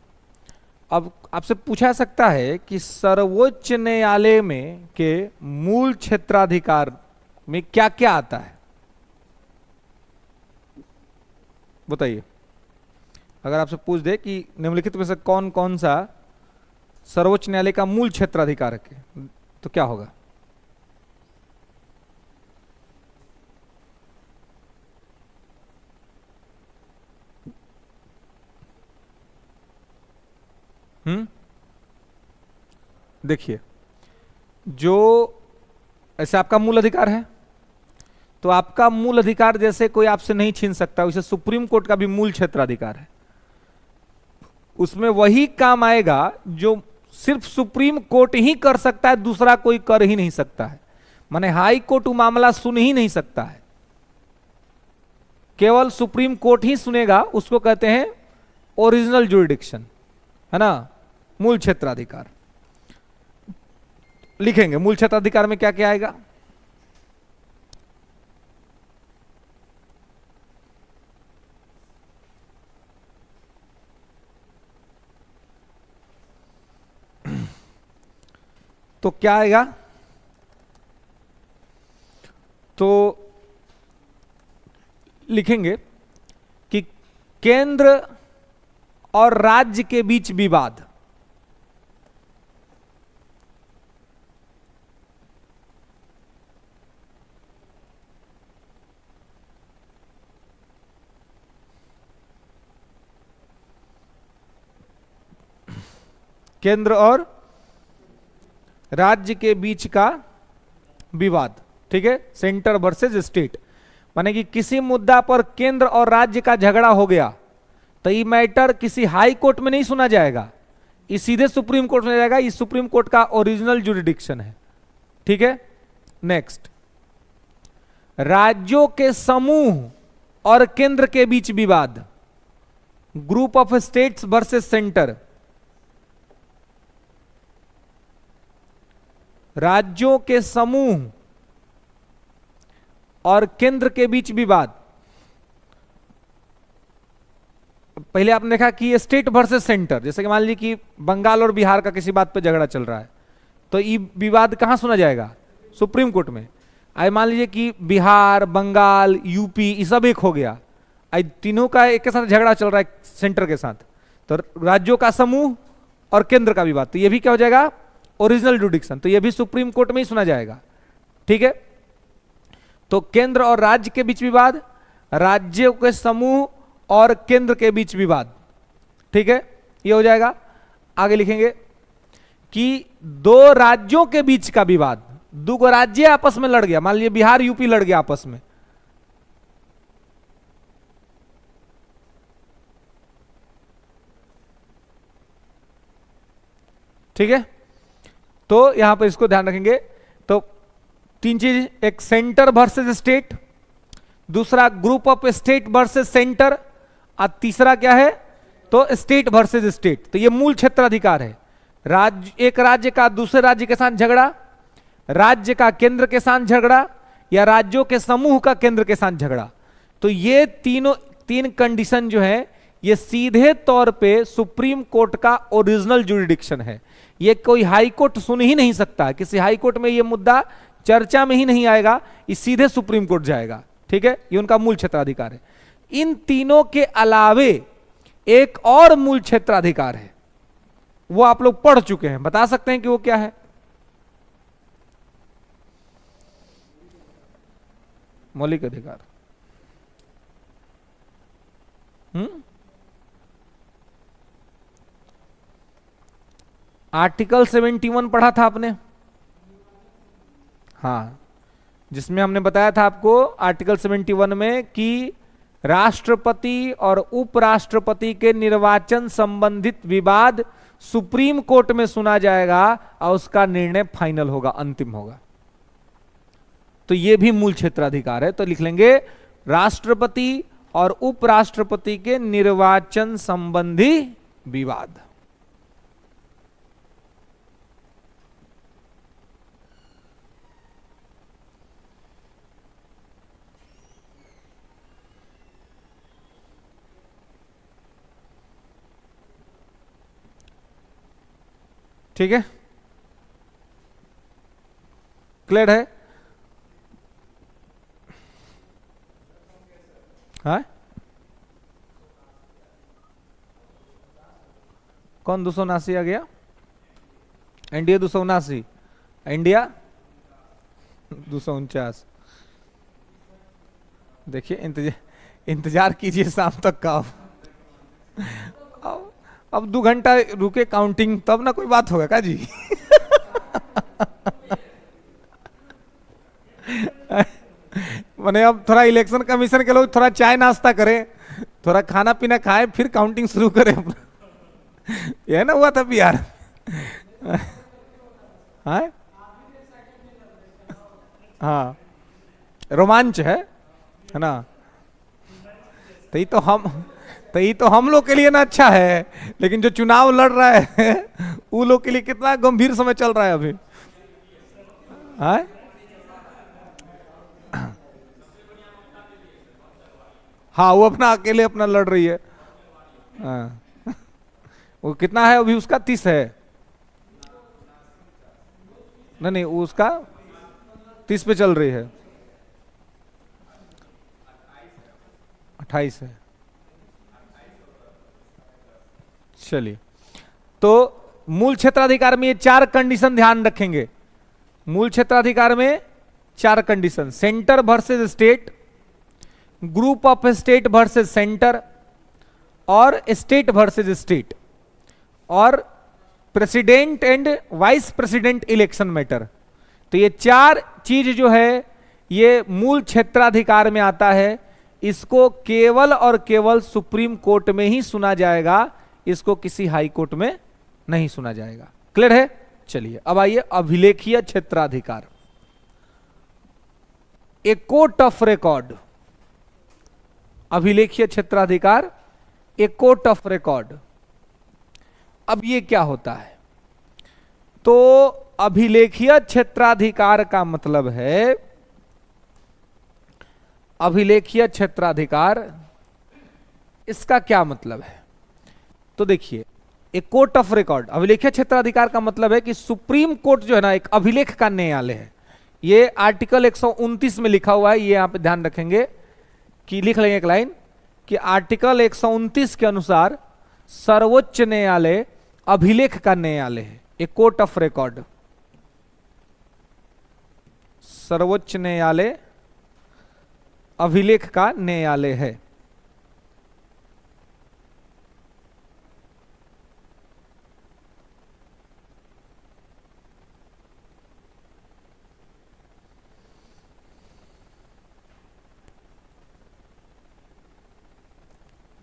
अब आपसे पूछा जा सकता है कि सर्वोच्च न्यायालय में के मूल क्षेत्राधिकार में क्या क्या आता है, बताइए। अगर आपसे पूछ दे कि निम्नलिखित में से कौन कौन सा सर्वोच्च न्यायालय का मूल क्षेत्राधिकार है, तो क्या होगा? देखिए, जो ऐसे आपका मूल अधिकार है, तो आपका मूल अधिकार जैसे कोई आपसे नहीं छीन सकता, वैसे सुप्रीम कोर्ट का भी मूल क्षेत्राधिकार है। उसमें वही काम आएगा जो सिर्फ सुप्रीम कोर्ट ही कर सकता है, दूसरा कोई कर ही नहीं सकता है। माने हाई कोर्ट वो मामला सुन ही नहीं सकता है, केवल सुप्रीम कोर्ट ही सुनेगा। उसको कहते हैं ओरिजिनल जुरिडिक्शन, है ना, मूल क्षेत्राधिकार। लिखेंगे मूल क्षेत्राधिकार में क्या क्या आएगा। तो क्या आएगा, तो लिखेंगे कि केंद्र और राज्य के बीच विवाद, केंद्र और राज्य के बीच का विवाद। ठीक है, सेंटर वर्सेस स्टेट, माने कि किसी मुद्दा पर केंद्र और राज्य का झगड़ा हो गया तो ये मैटर किसी हाई कोर्ट में नहीं सुना जाएगा, ये सीधे सुप्रीम कोर्ट में जाएगा। ये सुप्रीम कोर्ट का ओरिजिनल जुरिडिक्शन है। ठीक है, नेक्स्ट, राज्यों के समूह और केंद्र के बीच विवाद, group of states versus centre. राज्यों के समूह और केंद्र के बीच विवाद, पहले आपने देखा कि स्टेट वर्सेस सेंटर, जैसे कि मान लीजिए कि बंगाल और बिहार का किसी बात पे झगड़ा चल रहा है, तो ये विवाद कहां सुना जाएगा? सुप्रीम कोर्ट में। आए मान लीजिए कि बिहार, बंगाल, यूपी ये सब एक हो गया, आई तीनों का एक के साथ झगड़ा चल रहा है सेंटर के साथ, तो राज्यों का समूह और केंद्र का विवाद, तो ये भी क्या हो जाएगा? Original jurisdiction. तो ये भी सुप्रीम कोर्ट में ही सुना जाएगा। ठीक है, तो केंद्र और राज्य के बीच विवाद, राज्यों के समूह और केंद्र के बीच विवाद। ठीक है, ये हो जाएगा। आगे लिखेंगे कि दो राज्यों के बीच का विवाद, दो राज्य आपस में लड़ गया, मान लीजिए बिहार यूपी लड़ गया आपस में, ठीक है, तो यहां पर इसको ध्यान रखेंगे। तो तीन चीज, एक सेंटर वर्सेस स्टेट, दूसरा group of state versus centre, और तीसरा क्या है? तो स्टेट वर्सेस स्टेट। तो ये मूल क्षेत्राधिकार है। राज्य, एक राज्य का दूसरे राज्य के साथ झगड़ा, राज्य का केंद्र के साथ झगड़ा, या राज्यों के समूह का केंद्र के साथ झगड़ा। तो ये तीन कंडीशन जो है ये सीधे तौर पे सुप्रीम कोर्ट का ओरिजिनल जुरिडिक्शन है। ये कोई हाई कोर्ट सुन ही नहीं सकता है, किसी हाई कोर्ट में ये मुद्दा चर्चा में ही नहीं आएगा, ये सीधे सुप्रीम कोर्ट जाएगा। ठीक है, ये उनका मूल क्षेत्राधिकार है। इन तीनों के अलावे एक और मूल क्षेत्राधिकार है, वो आप लोग पढ़ चुके हैं, बता सकते हैं कि वो क्या है? मौलिक अधिकार। आर्टिकल 71 पढ़ा था आपने, हाँ, जिसमें हमने बताया था आपको आर्टिकल 71 में कि राष्ट्रपति और उपराष्ट्रपति के निर्वाचन संबंधित विवाद सुप्रीम कोर्ट में सुना जाएगा और उसका निर्णय फाइनल होगा, अंतिम होगा। तो ये भी मूल क्षेत्राधिकार है। तो लिख लेंगे राष्ट्रपति और उपराष्ट्रपति के निर्वाचन संबंधी विवाद। ठीक है, क्लियर है? हाँ, कौन 279 आ गया? NDA 279, India 249। देखिए इंतजार कीजिए शाम तक का। अब 2 घंटा रुके काउंटिंग, तब ना कोई बात होगा का जी। मैंने अब थोड़ा इलेक्शन कमीशन के लोग थोड़ा चाय नाश्ता करें, थोड़ा खाना पीना खाए, फिर काउंटिंग शुरू करें। यह ना हुआ था बिहार। हाँ हाँ, रोमांच है ना? तो ये तो हम लोग के लिए ना अच्छा है, लेकिन जो चुनाव लड़ रहा है वो लोग के लिए कितना गंभीर समय चल रहा है अभी। हाँ हाँ, वो अपना अकेले अपना लड़ रही है। हाँ। वो कितना है अभी उसका? 30 है। नहीं, वो उसका 30 पे चल रही है। 28 है। चलिए, तो मूल क्षेत्राधिकार में ये 4 कंडीशन ध्यान रखेंगे। मूल क्षेत्राधिकार में 4 condition: centre versus state, group of state versus centre, और स्टेट वर्सेस स्टेट, और president and vice president election matter. तो ये 4 चीज जो है ये मूल क्षेत्राधिकार में आता है। इसको केवल और केवल सुप्रीम कोर्ट में ही सुना जाएगा, इसको किसी हाई कोर्ट में नहीं सुना जाएगा। क्लियर है? चलिए अब आइए अभिलेखीय क्षेत्राधिकार। ए कोर्ट ऑफ रिकॉर्ड, अभिलेखीय क्षेत्राधिकार, ए कोर्ट ऑफ रिकॉर्ड। अब ये क्या होता है? तो अभिलेखीय क्षेत्राधिकार का मतलब है, अभिलेखीय क्षेत्राधिकार इसका क्या मतलब है? तो देखिए, एक कोर्ट ऑफ रिकॉर्ड, अभिलेखीय क्षेत्राधिकार का मतलब है कि सुप्रीम कोर्ट जो है ना, एक अभिलेख का न्यायालय है। ये आर्टिकल 129 में लिखा हुआ है, ये यहां पे ध्यान रखेंगे कि लिख लेंगे एक लाइन कि आर्टिकल 129 के अनुसार सर्वोच्च न्यायालय अभिलेख का न्यायालय है, एक कोर्ट ऑफ रिकॉर्ड। सर्वोच्च न्यायालय अभिलेख का न्यायालय है।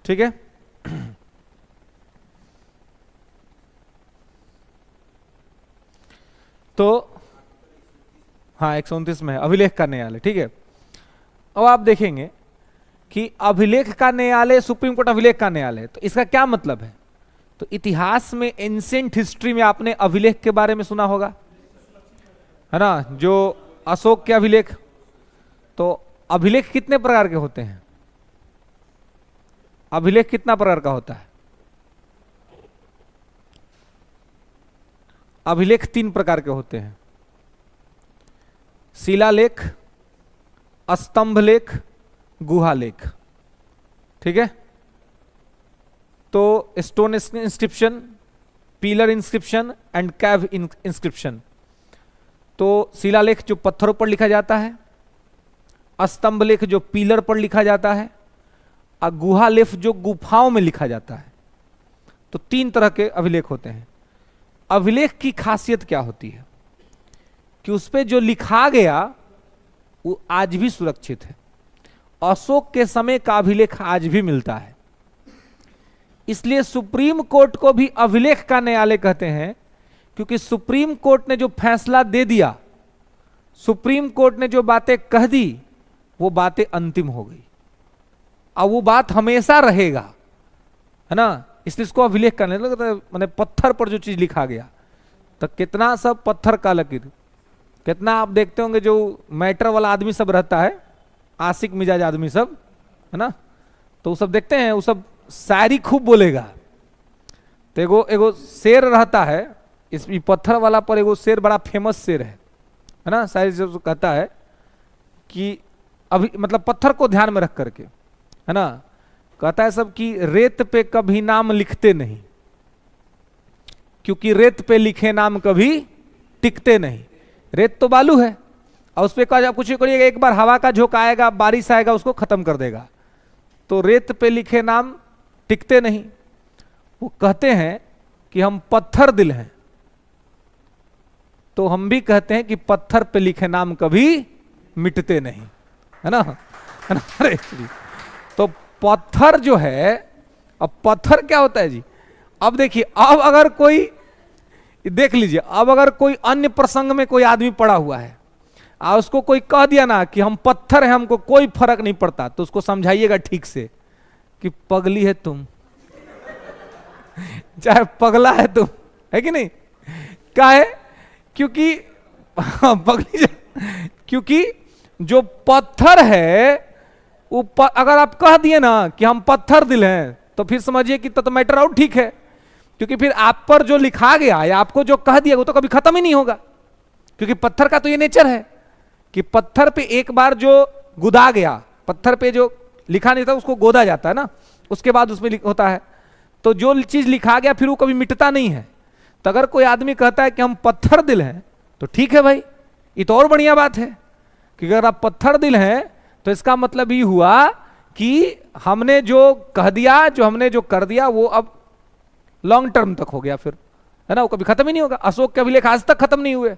ठीक है? तो हाँ, 129 में है अभिलेख का न्यायालय। ठीक है, अब आप देखेंगे कि अभिलेख का न्यायालय, सुप्रीम कोर्ट अभिलेख का न्यायालय, तो इसका क्या मतलब है? तो इतिहास में, एंशिएंट हिस्ट्री में आपने अभिलेख के बारे में सुना होगा, है ना? जो अशोक के अभिलेख। तो अभिलेख कितने प्रकार के होते हैं? अभिलेख कितना प्रकार का होता है? अभिलेख 3 प्रकार के होते हैं: शिलालेख, स्तंभ लेख, गुहा लेख। ठीक है? तो stone inscription, pillar inscription and cave inscription. तो शिलालेख जो पत्थरों पर लिखा जाता है, स्तंभ लेख जो पिलर पर लिखा जाता है, और गुहा लेख जो गुफाओं में लिखा जाता है। तो 3 तरह के अभिलेख होते हैं। अभिलेख की खासियत क्या होती है? कि उस पे जो लिखा गया वो आज भी सुरक्षित है। अशोक के समय का अभिलेख आज भी मिलता है। इसलिए सुप्रीम कोर्ट को भी अभिलेख का न्यायालय कहते हैं, क्योंकि सुप्रीम कोर्ट ने जो फैसला दे दिया, सुप्रीम कोर्ट ने जो बातें कह दी, वो बातें अंतिम हो गई। अब वो बात हमेशा रहेगा, है ना। इसलिए इसको अभिलेख करने लगता है। मैंने पत्थर पर जो चीज लिखा गया, तो कितना सब पत्थर का लकीर, कितना आप देखते होंगे जो मैटर वाला आदमी सब रहता है, आशिक मिजाज आदमी सब, है ना, तो वो सब देखते हैं, वो सब शायरी खूब बोलेगा। तो एगो एगो शेर रहता है, इस पत्थर वाला पर एगो शेर बड़ा फेमस शेर है ना, शायरी जो कहता है कि अभी मतलब पत्थर को ध्यान में रख करके, है ना, कहता है सब कि रेत पे कभी नाम लिखते नहीं, क्योंकि रेत पे लिखे नाम कभी टिकते नहीं। रेत तो बालू है, और उस पर कुछ करिएगा, एक बार हवा का झोंका आएगा, बारिश आएगा, उसको खत्म कर देगा। तो रेत पे लिखे नाम टिकते नहीं। वो कहते हैं कि हम पत्थर दिल हैं, तो हम भी कहते हैं कि पत्थर पे लिखे नाम कभी मिटते नहीं, है ना, है ना। अरे तो पत्थर जो है, अब पत्थर क्या होता है जी। अब देखिए, अब अगर कोई, देख लीजिए, अब अगर कोई अन्य प्रसंग में कोई आदमी पड़ा हुआ है और उसको कोई कह दिया ना कि हम पत्थर हैं, हमको कोई फर्क नहीं पड़ता, तो उसको समझाइएगा ठीक से कि पगली है तुम, चाहे पगला है तुम, है कि नहीं। क्या है, क्योंकि पगली, क्योंकि जो पत्थर है वो अगर आप कह दिए ना कि हम पत्थर दिल हैं, तो फिर समझिए कि तो मैटर आउट ठीक है, क्योंकि फिर आप पर जो लिखा गया या आपको जो कह दिया वो तो कभी खत्म ही नहीं होगा। क्योंकि पत्थर का तो ये नेचर है कि पत्थर पे एक बार जो गुदा गया, पत्थर पे जो लिखा नहीं था उसको गोदा जाता है ना, उसके बाद उसमें होता है। तो जो चीज लिखा गया फिर वो कभी मिटता नहीं है। तो अगर कोई आदमी कहता है कि हम पत्थर दिल हैं, तो ठीक है भाई, ये तो और बढ़िया बात है कि अगर आप पत्थर दिल हैं तो इसका मतलब ये हुआ कि हमने जो कह दिया, जो हमने जो कर दिया, वो अब लॉन्ग टर्म तक हो गया, फिर, है ना, वो कभी खत्म ही नहीं होगा। अशोक के अभिलेख आज तक खत्म नहीं हुए,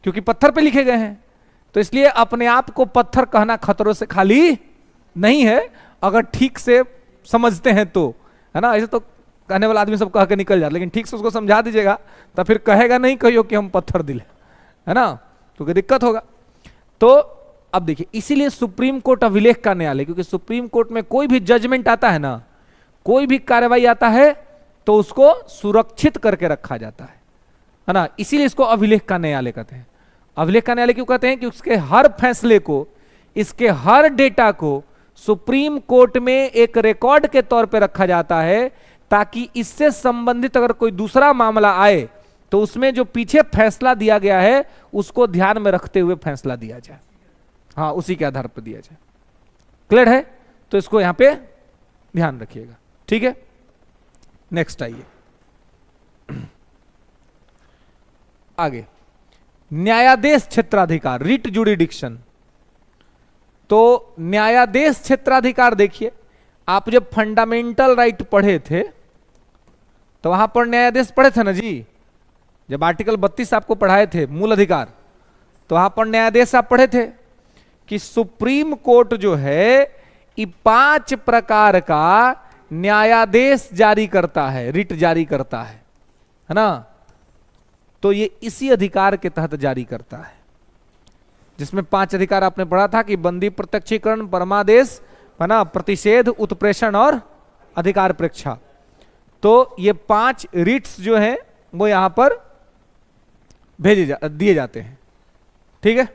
क्योंकि पत्थर पे लिखे गए हैं। तो इसलिए अपने आप को पत्थर कहना खतरों से खाली नहीं है, अगर ठीक से समझते हैं तो, है ना। ऐसे तो कहने वाला आदमी सब कह के निकल जाता, लेकिन ठीक से उसको समझा दीजिएगा तो फिर कहेगा नहीं कहियो कि हम पत्थर दिल है ना, क्योंकि दिक्कत होगा। तो अब देखिए, इसीलिए सुप्रीम कोर्ट अभिलेख का न्यायालय, क्योंकि सुप्रीम कोर्ट में कोई भी जजमेंट आता है ना, कोई भी कार्रवाई आता है तो उसको सुरक्षित करके रखा जाता है ना। इसीलिए इसको अभिलेख का न्यायालय कहते हैं। अभिलेख का न्यायालय क्यों कहते हैं कि उसके हर फैसले को, इसके हर डेटा को सुप्रीम कोर्ट में एक रिकॉर्ड के तौर पर रखा जाता है, ताकि इससे संबंधित अगर कोई दूसरा मामला आए तो उसमें जो पीछे फैसला दिया गया है उसको ध्यान में रखते हुए फैसला दिया जाए, हाँ, उसी के आधार पर दिया जाए। क्लियर है, तो इसको यहां पे ध्यान रखिएगा, ठीक है। नेक्स्ट आइए आगे, न्यायादेश क्षेत्राधिकार, रिट जुरिडिक्शन। तो न्यायादेश क्षेत्राधिकार देखिए, आप जब फंडामेंटल राइट पढ़े थे तो वहां पर न्यायादेश पढ़े थे ना जी, जब आर्टिकल 32 आपको पढ़ाए थे मूल अधिकार, तो वहां पर न्यायादेश आप पढ़े थे कि सुप्रीम कोर्ट जो है ये 5 प्रकार का न्यायादेश जारी करता है, रिट जारी करता है ना। तो ये इसी अधिकार के तहत जारी करता है, जिसमें 5 अधिकार आपने पढ़ा था कि बंदी प्रत्यक्षीकरण, परमादेश, है ना, प्रतिषेध, उत्प्रेषण और अधिकार प्रेक्षा। तो ये 5 रिट्स जो हैं वो यहां पर दिए जाते हैं, ठीक है।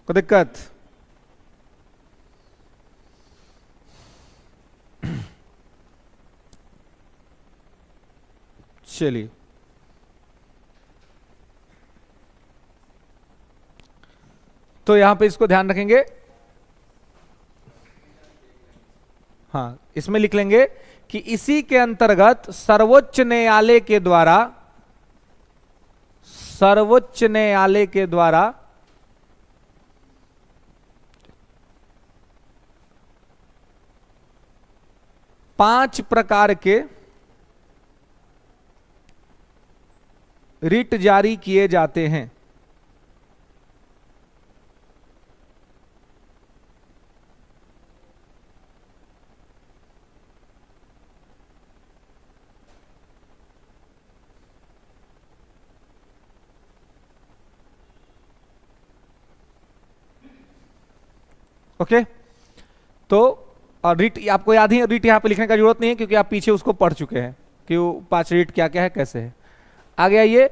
कोई दिक्कत? चलिए, तो यहां पे इसको ध्यान रखेंगे, हाँ, इसमें लिख लेंगे कि इसी के अंतर्गत सर्वोच्च न्यायालय के द्वारा, सर्वोच्च न्यायालय के द्वारा पांच प्रकार के रिट जारी किए जाते हैं। ओके, तो रिट आपको याद है, रिट यहां पे लिखने का जरूरत नहीं है क्योंकि आप पीछे उसको पढ़ चुके हैं कि वो 5 रिट क्या क्या है, कैसे है। आगे आइए,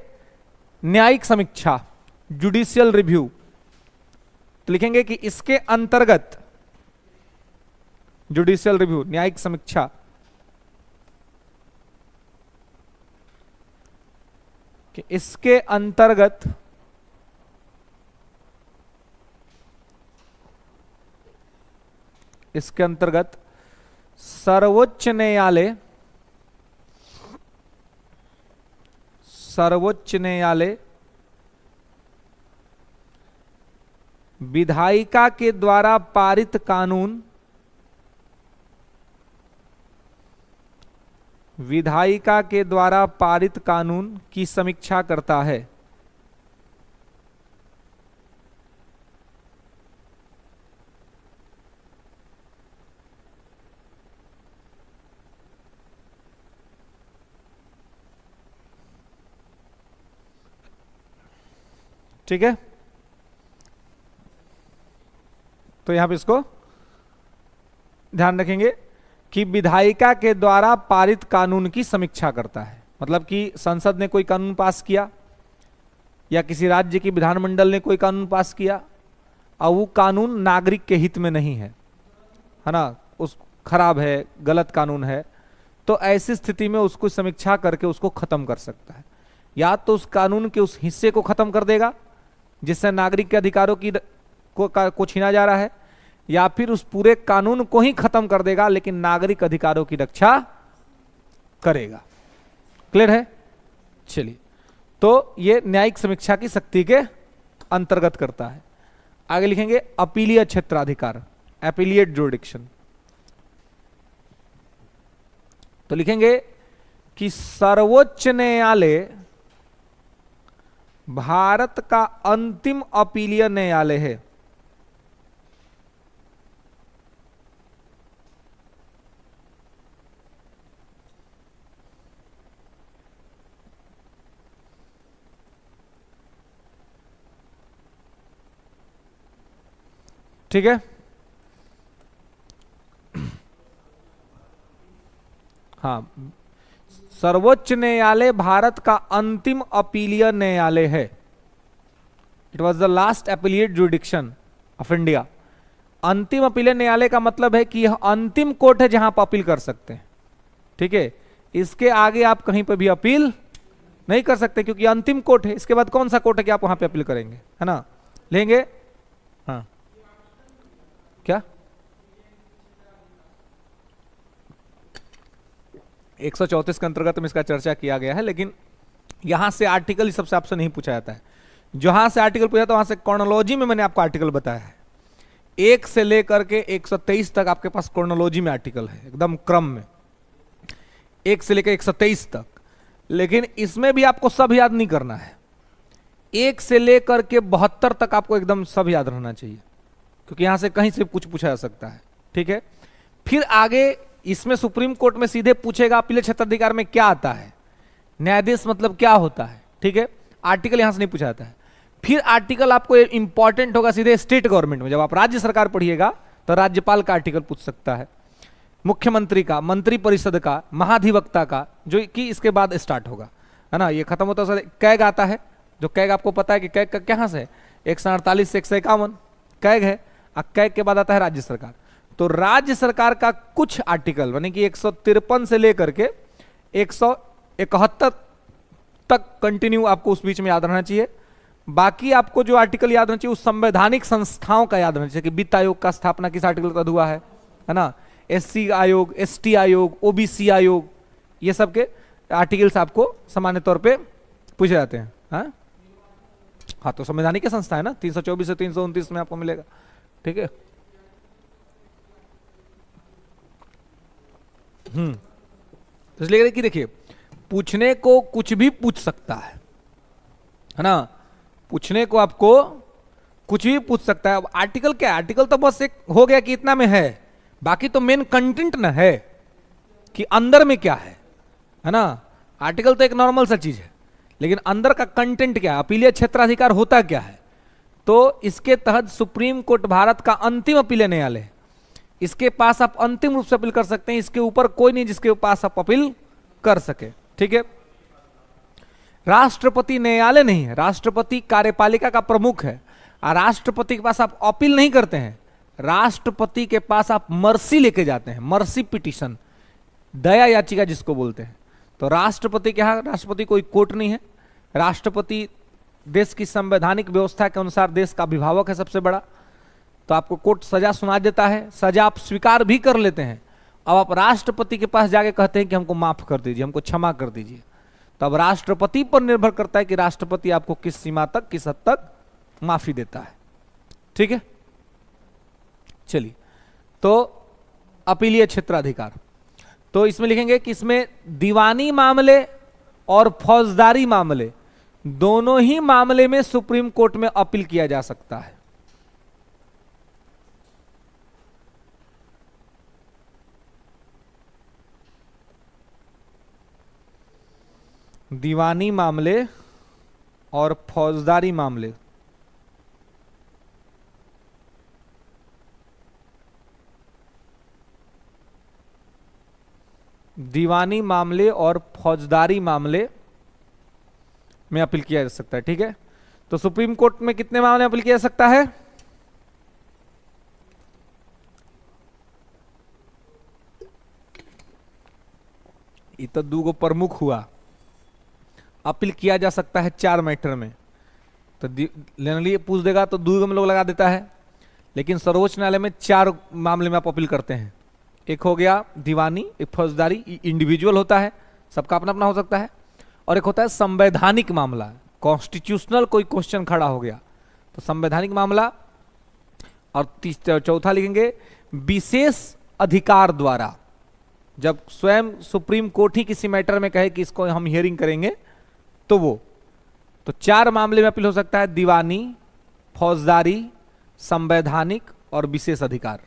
न्यायिक समीक्षा, जुडिशियल रिव्यू। तो लिखेंगे कि इसके अंतर्गत, जुडिशियल रिव्यू, न्यायिक समीक्षा, कि इसके अंतर्गत सर्वोच्च न्यायालय विधायिका के द्वारा पारित कानून, विधायिका के द्वारा पारित कानून की समीक्षा करता है। ठीक है, तो यहां पे इसको ध्यान रखेंगे कि विधायिका के द्वारा पारित कानून की समीक्षा करता है। मतलब कि संसद ने कोई कानून पास किया या किसी राज्य की विधानमंडल ने कोई कानून पास किया और वो कानून नागरिक के हित में नहीं है ना, उस खराब है, गलत कानून है, तो ऐसी स्थिति में उसको समीक्षा करके उसको खत्म कर सकता है। या तो उस कानून के उस हिस्से को खत्म कर देगा जिससे नागरिक के अधिकारों की को छीना जा रहा है, या फिर उस पूरे कानून को ही खत्म कर देगा लेकिन नागरिक अधिकारों की रक्षा करेगा। क्लियर है? चलिए, तो ये न्यायिक समीक्षा की शक्ति के अंतर्गत करता है। आगे लिखेंगे अपीलीय क्षेत्राधिकार, एपिलिएट जुरिडिक्शन। तो लिखेंगे कि सर्वोच्च न्यायालय भारत का अंतिम अपीलीय न्यायालय है। ठीक है, हाँ, सर्वोच्च न्यायालय भारत का अंतिम अपीलीय न्यायालय है। It was the last appellate jurisdiction of India. अंतिम अपीलीय न्यायालय का मतलब है कि यह अंतिम कोर्ट है जहां आप अपील कर सकते हैं। ठीक है, इसके आगे आप कहीं पर भी अपील नहीं कर सकते क्योंकि अंतिम कोर्ट है। इसके बाद कौन सा कोर्ट है कि आप वहां पे अपील करेंगे, है ना? लेंगे, हाँ, क्या 134 के अंतर्गत में इसका चर्चा किया गया है, लेकिन यहां से आर्टिकल इस सबसे आपसे नहीं पूछा जाता है। जहां से आर्टिकल पूछा था वहां से क्रोनोलॉजी में मैंने आपको आर्टिकल बताया है। 1 से लेकर के 123 तक आपके पास क्रोनोलॉजी में आर्टिकल है, एकदम क्रम में, 1 से लेकर 123 तक। लेकिन इसमें भी आपको सब याद नहीं करना है। 1 से लेकर के 72 तक आपको एकदम सब याद रहना चाहिए क्योंकि यहां से कहीं से कुछ पूछा जा सकता है। ठीक है, फिर आगे इसमें सुप्रीम कोर्ट में सीधे पूछेगा अपीलीय क्षेत्राधिकार में क्या आता है, न्यायाधीश मतलब क्या होता है। ठीक है, आर्टिकल यहां से नहीं पूछा जाता है। फिर आर्टिकल आपको इंपॉर्टेंट होगा सीधे स्टेट गवर्नमेंट में। जब आप राज्य सरकार पढ़िएगा तो राज्यपाल का आर्टिकल पूछ सकता है, मुख्यमंत्री का, मंत्री परिषद का, महाधिवक्ता का, जो कि इसके बाद स्टार्ट होगा, है ना। ये खत्म होता है, कैग आता है, जो कैग आपको पता है कि कैग का कहां से 148 से 151 कैग है, और कैग के बाद आता है राज्य सरकार। तो राज्य सरकार का कुछ आर्टिकल यानी कि 153 से लेकर के 171 तक कंटिन्यू आपको उस बीच में याद रहना चाहिए। बाकी आपको जो आर्टिकल याद रहना चाहिए उस संवैधानिक संस्थाओं का याद रहना चाहिए कि वित्त आयोग का स्थापना किस आर्टिकल का हुआ है ना, एससी आयोग, एसटी आयोग, ओबीसी आयोग, ये सब के आर्टिकल्स आपको सामान्य तौर पे पूछे जाते हैं। हाँ, तो संवैधानिक संस्था है ना, 324 से 329 में आपको मिलेगा। ठीक है, इसलिए कि देखिए, पूछने को कुछ भी पूछ सकता है, है ना, पूछने को आपको कुछ भी पूछ सकता है। अब आर्टिकल क्या है, आर्टिकल तो बस एक हो गया कि इतना में है, बाकी तो मेन कंटेंट ना है कि अंदर में क्या है ना। आर्टिकल तो एक नॉर्मल सा चीज है, लेकिन अंदर का कंटेंट क्या है, अपीलीय क्षेत्राधिकार होता क्या है। तो इसके तहत सुप्रीम कोर्ट भारत का अंतिम अपीलीय न्यायालय है, इसके पास आप अंतिम रूप से अपील कर सकते हैं, इसके ऊपर कोई नहीं जिसके पास आप अपील कर सके। ठीक है, राष्ट्रपति न्यायालय नहीं है, राष्ट्रपति कार्यपालिका का प्रमुख है, और राष्ट्रपति के पास आप अपील नहीं करते हैं, राष्ट्रपति के पास आप मर्सी लेके जाते हैं, मर्सी पिटीशन, दया याचिका जिसको बोलते हैं। तो राष्ट्रपति के यहां, राष्ट्रपति कोई कोर्ट नहीं है, राष्ट्रपति देश की संवैधानिक व्यवस्था के अनुसार देश का अभिभावक है सबसे बड़ा। तो आपको कोर्ट सजा सुना देता है, सजा आप स्वीकार भी कर लेते हैं, अब आप राष्ट्रपति के पास जाके कहते हैं कि हमको माफ कर दीजिए, हमको क्षमा कर दीजिए। तो अब राष्ट्रपति पर निर्भर करता है कि राष्ट्रपति आपको किस सीमा तक, किस हद तक माफी देता है। ठीक है, चलिए, तो अपीलीय क्षेत्राधिकार, तो इसमें लिखेंगे कि इसमें दीवानी मामले और फौजदारी मामले दोनों ही मामले में सुप्रीम कोर्ट में अपील किया जा सकता है। दीवानी मामले और फौजदारी मामले दीवानी मामले और फौजदारी मामले में अपील किया जा सकता है। ठीक है, तो सुप्रीम कोर्ट में कितने मामले में अपील किया जा सकता है? ये तो दूगो प्रमुख हुआ, अपील किया जा सकता है 4 मैटर में, तो जनरली पूछ देगा तो दूगो में लोग लगा देता है, लेकिन सर्वोच्च न्यायालय में 4 मामले में आप अपील करते हैं। एक हो गया दीवानी, एक फौजदारी, इंडिविजुअल होता है, सबका अपना अपना हो सकता है, और एक होता है संवैधानिक मामला, कॉन्स्टिट्यूशनल कोई क्वेश्चन खड़ा हो गया तो संवैधानिक मामला, और चौथा लिखेंगे विशेष अधिकार द्वारा, जब स्वयं सुप्रीम कोर्ट ही किसी मैटर में कहे कि इसको हम हियरिंग करेंगे तो वो, तो 4 मामले में अपील हो सकता है, दीवानी, फौजदारी, संवैधानिक और विशेष अधिकार।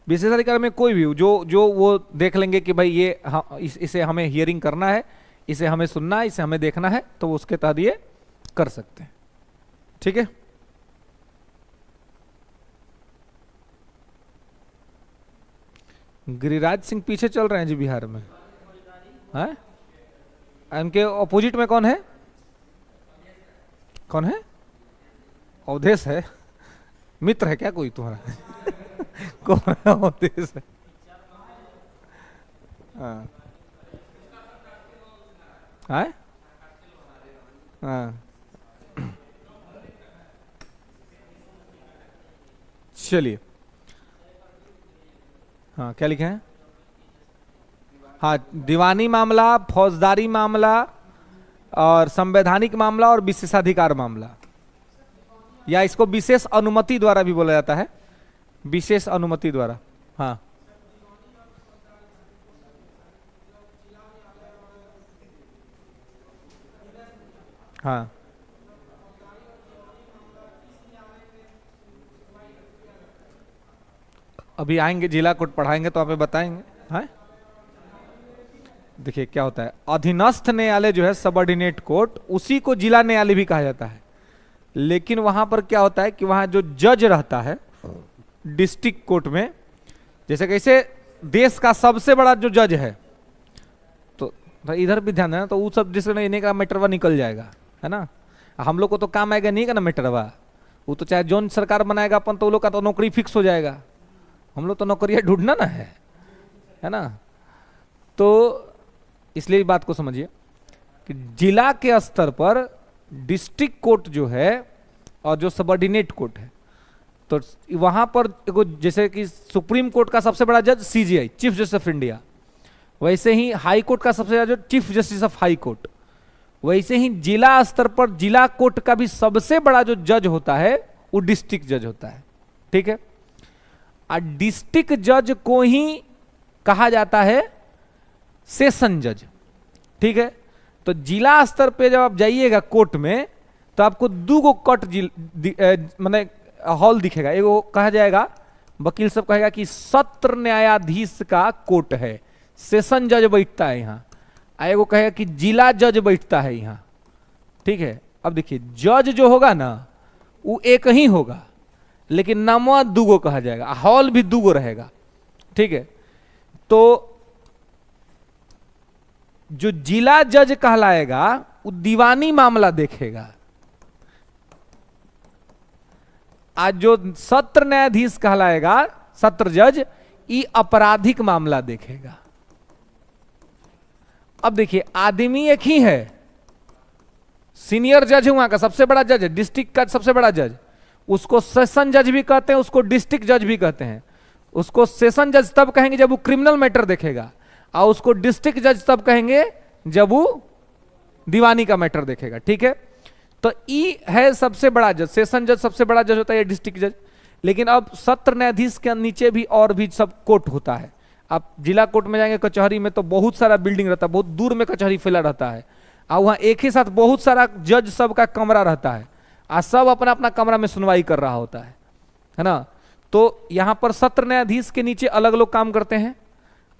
विशेष अधिकार में कोई भी जो वो देख लेंगे कि भाई ये इसे हमें हियरिंग करना है, इसे हमें सुनना है, इसे हमें देखना है, तो वो उसके तहत ये कर सकते हैं। ठीक है, गिरिराज सिंह पीछे चल रहे हैं जी बिहार में, हैं? उनके ऑपोजिट में कौन है? कौन है? अवधेश है, मित्र है क्या कोई तुम्हारा? कौन है अवधेश है? हाँ, हाँ, चलिए, हाँ क्या लिखे हैं? हाँ, दीवानी मामला, फौजदारी मामला और संवैधानिक मामला और विशेषाधिकार मामला, या इसको विशेष अनुमति द्वारा भी बोला जाता है, विशेष अनुमति द्वारा। हाँ, हाँ, अभी आएंगे जिला कोर्ट पढ़ाएंगे तो हमें बताएंगे। हाँ, देखिए क्या होता है, अधीनस्थ न्यायालय जो है सबऑर्डिनेट कोर्ट, उसी को जिला न्यायालय भी कहा जाता है, लेकिन वहां पर क्या होता है कि वहां जो जज रहता है डिस्ट्रिक्ट कोर्ट में, जैसे कैसे देश का सबसे बड़ा जो जज है, तो इधर भी ध्यान देना, तो वो सब जिसने इन्हें का मैटरवा निकल जाएगा, है ना। हम लोग को तो काम आएगा नहीं का ना मैटरवा, वो तो चाहे जोन सरकार बनाएगा अपन, तो वो लोग का तो नौकरी फिक्स हो जाएगा, हम लोग तो नौकरियां ढूंढना ना है ना। तो इसलिए बात को समझिए कि जिला के स्तर पर डिस्ट्रिक्ट कोर्ट जो है और जो सबऑर्डिनेट कोर्ट है, तो वहां पर जैसे कि सुप्रीम कोर्ट का सबसे बड़ा जज CGI, chief justice of India, वैसे ही हाई कोर्ट का सबसे बड़ा जज chief justice of high court, वैसे ही जिला स्तर पर जिला कोर्ट का भी सबसे बड़ा जो जज होता है वो डिस्ट्रिक्ट जज होता है। ठीक है, डिस्ट्रिक्ट जज को ही कहा जाता है सेशन जज, ठीक है। तो जिला स्तर पे जब आप जाइएगा कोर्ट में तो आपको दो गो कट माने हॉल दिखेगा। एगो कहा जाएगा, वकील सब कहेगा कि सत्र न्यायाधीश का कोर्ट है, सेशन जज बैठता है यहाँ। एगो कहेगा कि जिला जज बैठता है यहाँ, ठीक है। अब देखिए जज जो होगा ना वो एक ही होगा, लेकिन नामवा दूगो कहा जाएगा, हॉल भी दूगो रहेगा, ठीक है। तो जो जिला जज कहलाएगा वो दीवानी मामला देखेगा, आज जो सत्र न्यायाधीश कहलाएगा सत्र जज, ये आपराधिक मामला देखेगा। अब देखिए आदमी एक ही है, सीनियर जज है वहां का, सबसे बड़ा जज है, डिस्ट्रिक्ट का सबसे बड़ा जज, उसको सेशन जज भी कहते हैं, उसको डिस्ट्रिक्ट जज भी कहते हैं। उसको सेशन जज तब कहेंगे जब वो क्रिमिनल मैटर देखेगा, और उसको डिस्ट्रिक्ट जज तब कहेंगे जब वो दीवानी का मैटर देखेगा, ठीक है। तो ई है सबसे बड़ा जज, सेशन जज सबसे बड़ा जज होता है, डिस्ट्रिक्ट जज। लेकिन अब सत्र न्यायाधीश के नीचे भी और भी सब कोर्ट होता है। आप जिला कोर्ट में जाएंगे कचहरी में तो बहुत सारा बिल्डिंग रहता है, बहुत दूर में कचहरी फैला रहता है, और वहां एक ही साथ बहुत सारा जज सब का कमरा रहता है, और सब अपना अपना कमरा में सुनवाई कर रहा होता है ना। तो यहां पर सत्र न्यायाधीश के नीचे अलग लोग काम करते हैं,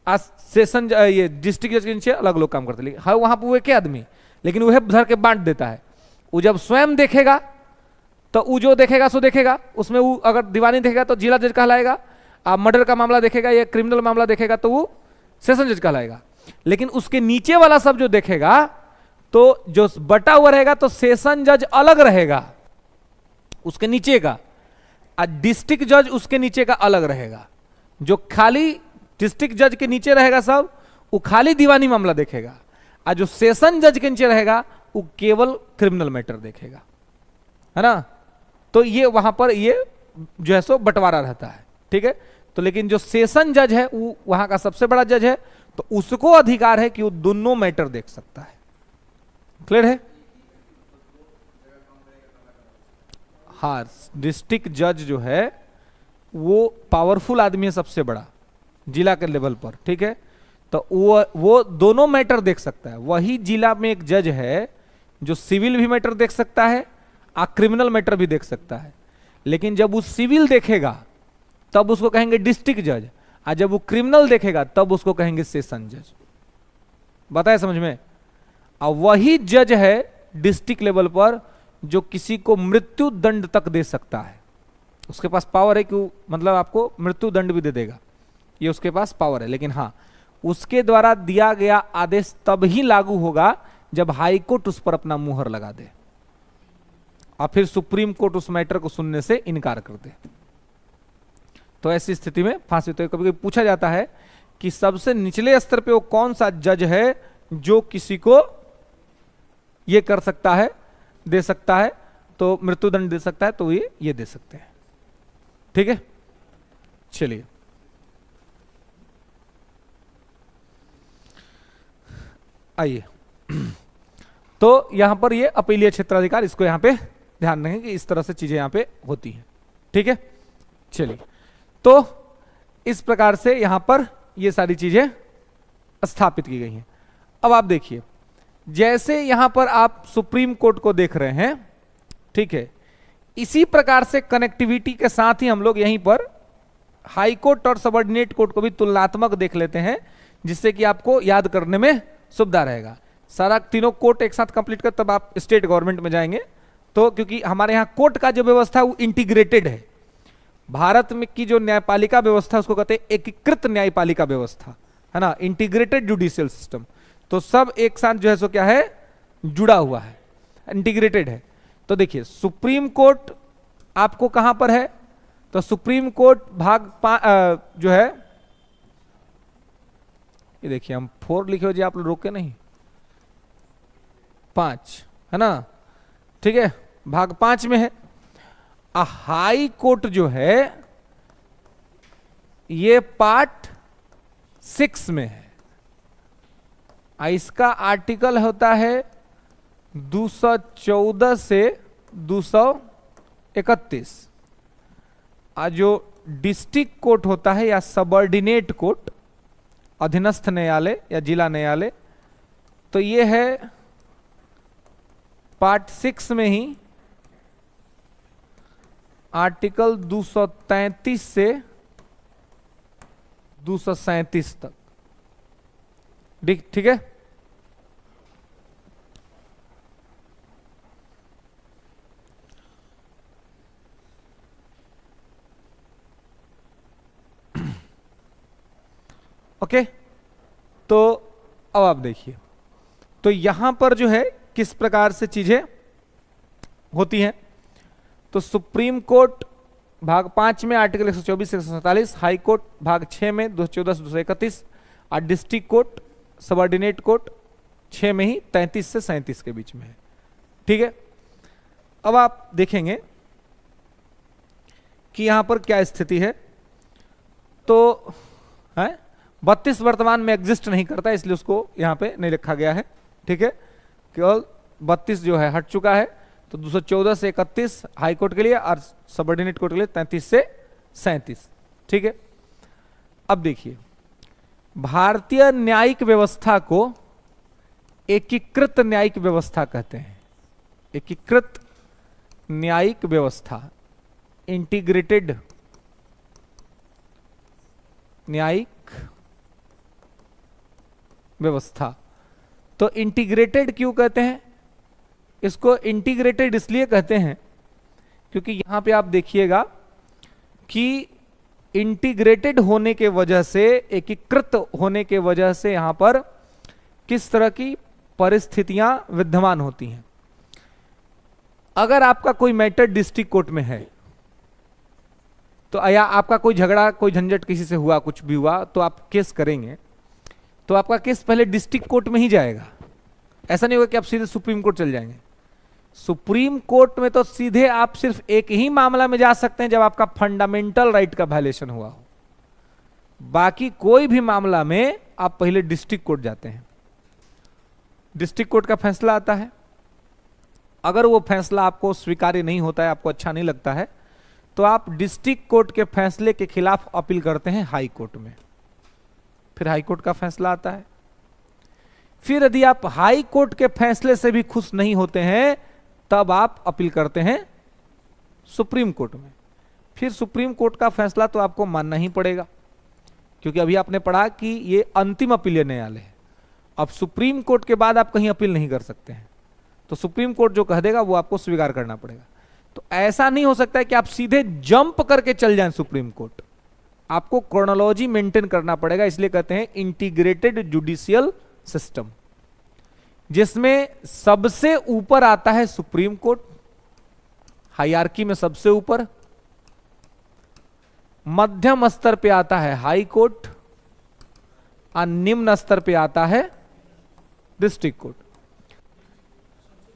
आज सेशन ये डिस्ट्रिक्ट जज के नीचे अलग लोग काम करते हैं। हाँ वहां पर वो एक आदमी, लेकिन वह धर के बांट देता है। वो जब स्वयं देखेगा तो वो जो देखेगा सो देखेगा, उसमें वो अगर दीवानी देखेगा तो जिला जज कहलाएगा, आप मर्डर का मामला देखेगा या क्रिमिनल मामला देखेगा तो वो सेशन जज कहलाएगा। लेकिन उसके नीचे वाला सब जो देखेगा तो जो बटा हुआ रहेगा तो सेशन जज अलग रहेगा उसके नीचे का, और डिस्ट्रिक्ट जज उसके नीचे का अलग रहेगा। जो खाली डिस्ट्रिक्ट जज के नीचे रहेगा सब वो खाली दीवानी मामला देखेगा, और जो सेशन जज के नीचे रहेगा वो केवल क्रिमिनल मैटर देखेगा, है ना। तो ये वहां पर ये जो है सो बंटवारा रहता है, ठीक है। तो लेकिन जो सेशन जज है वो वहां का सबसे बड़ा जज है, तो उसको अधिकार है कि वो दोनों मैटर देख सकता है। क्लियर है? हाँ, डिस्ट्रिक्ट जज जो है वो पावरफुल आदमी है, सबसे बड़ा जिला के लेवल पर, ठीक है। तो वो दोनों मैटर देख सकता है। वही जिला में एक जज है जो सिविल भी मैटर देख सकता है और क्रिमिनल मैटर भी देख सकता है। लेकिन जब वो सिविल देखेगा तब उसको कहेंगे डिस्ट्रिक्ट जज, और जब वो क्रिमिनल देखेगा तब उसको कहेंगे सेशन जज। बताए समझ में? और वही जज है डिस्ट्रिक्ट लेवल पर जो किसी को मृत्यु दंड तक दे सकता है। उसके पास पावर है कि वो मतलब आपको मृत्यु दंड भी दे देगा, ये उसके पास पावर है। लेकिन हाँ, उसके द्वारा दिया गया आदेश तब ही लागू होगा जब हाई कोर्ट उस पर अपना मुहर लगा दे और फिर सुप्रीम कोर्ट उस मैटर को सुनने से इनकार कर दे। तो ऐसी स्थिति में फांसी। तो कभी कभी पूछा जाता है कि सबसे निचले स्तर पे वो कौन सा जज है जो किसी को ये कर सकता है, दे सकता है, तो मृत्युदंड दे सकता है, तो ये दे सकते हैं, ठीक है। चलिए आइए, तो यहां पर ये अपीलीय क्षेत्राधिकार, इसको यहां पे ध्यान रखें कि इस तरह से चीजें यहां पे होती हैं, ठीक है। चलिए, तो इस प्रकार से यहां पर ये सारी चीजें स्थापित की गई हैं। अब आप देखिए, जैसे यहां पर आप सुप्रीम कोर्ट को देख रहे हैं, ठीक है, इसी प्रकार से कनेक्टिविटी के साथ ही हम लोग यहीं पर हाई कोर्ट और सबऑर्डिनेट कोर्ट को भी तुलनात्मक देख लेते हैं, जिससे कि आपको याद करने में सुविधा रहेगा। सारा तीनों कोर्ट एक साथ कंप्लीट कर तब आप स्टेट गवर्नमेंट में जाएंगे। तो क्योंकि हमारे यहाँ कोर्ट का जो व्यवस्था है वो इंटीग्रेटेड है। भारत में की जो न्यायपालिका व्यवस्था उसको कहते हैं एकीकृत न्यायपालिका व्यवस्था, है ना, इंटीग्रेटेड जुडिशियल सिस्टम। तो सब एक साथ जो है सो क्या है, जुड़ा हुआ है, इंटीग्रेटेड है। तो देखिए, सुप्रीम कोर्ट आपको कहां पर है, तो सुप्रीम कोर्ट जो है, ये देखिए हम 4 लिखे हो जी, आप लोग रोके नहीं, 5 है ना, ठीक है, भाग 5 में है। हाई कोर्ट जो है ये पार्ट 6 में है। इसका आर्टिकल होता है 214 से 231। जो डिस्ट्रिक्ट कोर्ट होता है या सबऑर्डिनेट कोर्ट अधीनस्थ न्यायालय या जिला न्यायालय। तो ये है पार्ट 6 में ही आर्टिकल 233 से 237 तक। ठीक है। ओके, तो अब आप देखिए, तो यहां पर जो है किस प्रकार से चीजें होती हैं। तो सुप्रीम कोर्ट भाग 5 में आर्टिकल 124 से 147, हाई कोर्ट भाग 6 में 214 से 231, और डिस्ट्रिक्ट कोर्ट सबऑर्डिनेट कोर्ट 6 में ही 33 से 37 के बीच में है। ठीक है, अब आप देखेंगे कि यहां पर क्या स्थिति है। तो है 32 वर्तमान में एग्जिस्ट नहीं करता, इसलिए उसको यहां पे नहीं लिखा गया है। ठीक है, केवल 32 जो है हट चुका है। तो 214 से 31 हाई कोर्ट के लिए और सबऑर्डिनेट कोर्ट के लिए 33 से 37। ठीक है, अब देखिए, भारतीय न्यायिक व्यवस्था को एकीकृत न्यायिक व्यवस्था कहते हैं। एकीकृत न्यायिक व्यवस्था, इंटीग्रेटेड न्यायिक व्यवस्था। तो इंटीग्रेटेड क्यों कहते हैं? इसको इंटीग्रेटेड इसलिए कहते हैं क्योंकि यहां पे आप देखिएगा कि इंटीग्रेटेड होने के वजह से, एकीकृत होने के वजह से यहां पर किस तरह की परिस्थितियां विद्यमान होती हैं। अगर आपका कोई मैटर डिस्ट्रिक्ट कोर्ट में है, तो या आपका कोई झगड़ा, कोई झंझट किसी से हुआ, कुछ भी हुआ, तो आप केस करेंगे, तो आपका केस पहले डिस्ट्रिक्ट कोर्ट में ही जाएगा। ऐसा नहीं होगा कि आप सीधे सुप्रीम कोर्ट चल जाएंगे। सुप्रीम कोर्ट में तो सीधे आप सिर्फ एक ही मामला में जा सकते हैं जब आपका फंडामेंटल राइट का वायलेशन हुआ हो। बाकी कोई भी मामला में आप पहले डिस्ट्रिक्ट कोर्ट जाते हैं। डिस्ट्रिक्ट कोर्ट का फैसला आता है, अगर वो फैसला आपको स्वीकार्य नहीं होता है, आपको अच्छा नहीं लगता है, तो आप डिस्ट्रिक्ट कोर्ट के फैसले के खिलाफ अपील करते हैं हाई कोर्ट में। फिर हाई कोर्ट का फैसला आता है। फिर यदि आप हाई कोर्ट के फैसले से भी खुश नहीं होते हैं, तब आप अपील करते हैं सुप्रीम कोर्ट में। फिर सुप्रीम कोर्ट का फैसला तो आपको मानना ही पड़ेगा, क्योंकि अभी आपने पढ़ा कि ये अंतिम अपीलीय न्यायालय है। अब सुप्रीम कोर्ट के बाद आप कहीं अपील नहीं कर सकते हैं, तो सुप्रीम कोर्ट जो कह देगा वो आपको स्वीकार करना पड़ेगा। तो ऐसा नहीं हो सकता है कि आप सीधे जंप करके चल जाएं सुप्रीम कोर्ट। आपको क्रोनोलॉजी मेंटेन करना पड़ेगा, इसलिए कहते हैं इंटीग्रेटेड जुडिशियल सिस्टम, जिसमें सबसे ऊपर आता है सुप्रीम कोर्ट, हायरार्की में सबसे ऊपर। मध्यम स्तर पे आता है हाई कोर्ट, और निम्न स्तर पे आता है डिस्ट्रिक्ट कोर्ट।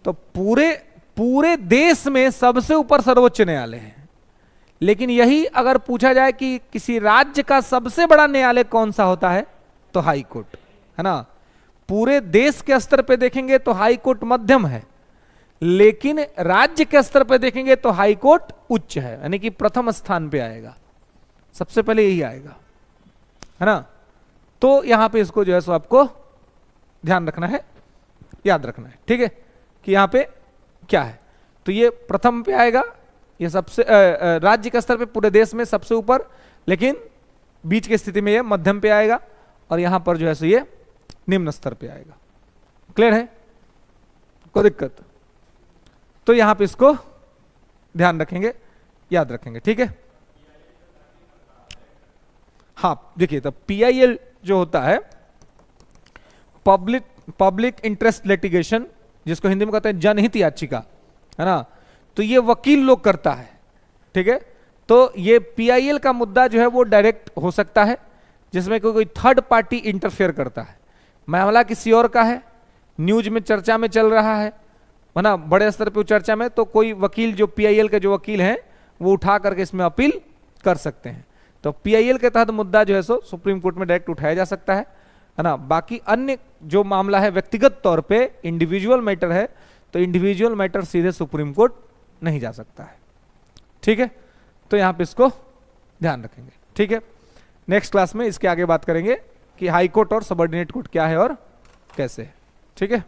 तो पूरे देश में सबसे ऊपर सर्वोच्च न्यायालय है। लेकिन यही अगर पूछा जाए कि किसी राज्य का सबसे बड़ा न्यायालय कौन सा होता है, तो हाई कोर्ट है ना। पूरे देश के स्तर पे देखेंगे तो हाई कोर्ट मध्यम है, लेकिन राज्य के स्तर पे देखेंगे तो हाई कोर्ट उच्च है, यानी कि प्रथम स्थान पे आएगा, सबसे पहले यही आएगा, है ना। तो यहां पे इसको जो है सो आपको ध्यान रखना है, याद रखना है। ठीक है, कि यहां पे क्या है। तो ये प्रथम पे आएगा, ये सबसे राज्य के स्तर पे पूरे देश में सबसे ऊपर, लेकिन बीच की स्थिति में ये मध्यम पे आएगा, और यहां पर जो है सो ये निम्न स्तर पे आएगा। क्लियर है? कोई दिक्कत? तो यहां पे इसको ध्यान रखेंगे, याद रखेंगे। ठीक है, हाँ देखिए, तो पीआईएल जो होता है, पब्लिक इंटरेस्ट लिटिगेशन, जिसको हिंदी में कहते हैं जनहित याचिका, है ना। तो ये वकील लोग करता है। ठीक है, तो ये पीआईएल का मुद्दा जो है वो डायरेक्ट हो सकता है, जिसमें कोई थर्ड पार्टी इंटरफेयर करता है। मामला किसी और का है, न्यूज में चर्चा में चल रहा है ना, बड़े स्तर पे चर्चा में, तो कोई वकील जो पीआईएल के जो वकील हैं वो उठा करके इसमें अपील कर सकते हैं। तो पीआईएल के तहत मुद्दा जो है सो सुप्रीम कोर्ट में डायरेक्ट उठाया जा सकता है ना। बाकी अन्य जो मामला है व्यक्तिगत तौर पे इंडिविजुअल मैटर है, तो इंडिविजुअल मैटर सीधे सुप्रीम कोर्ट नहीं जा सकता है। ठीक है, तो यहां पे इसको ध्यान रखेंगे। ठीक है, नेक्स्ट क्लास में इसके आगे बात करेंगे कि हाई कोर्ट और सबऑर्डिनेट कोर्ट क्या है और कैसे है। ठीक है।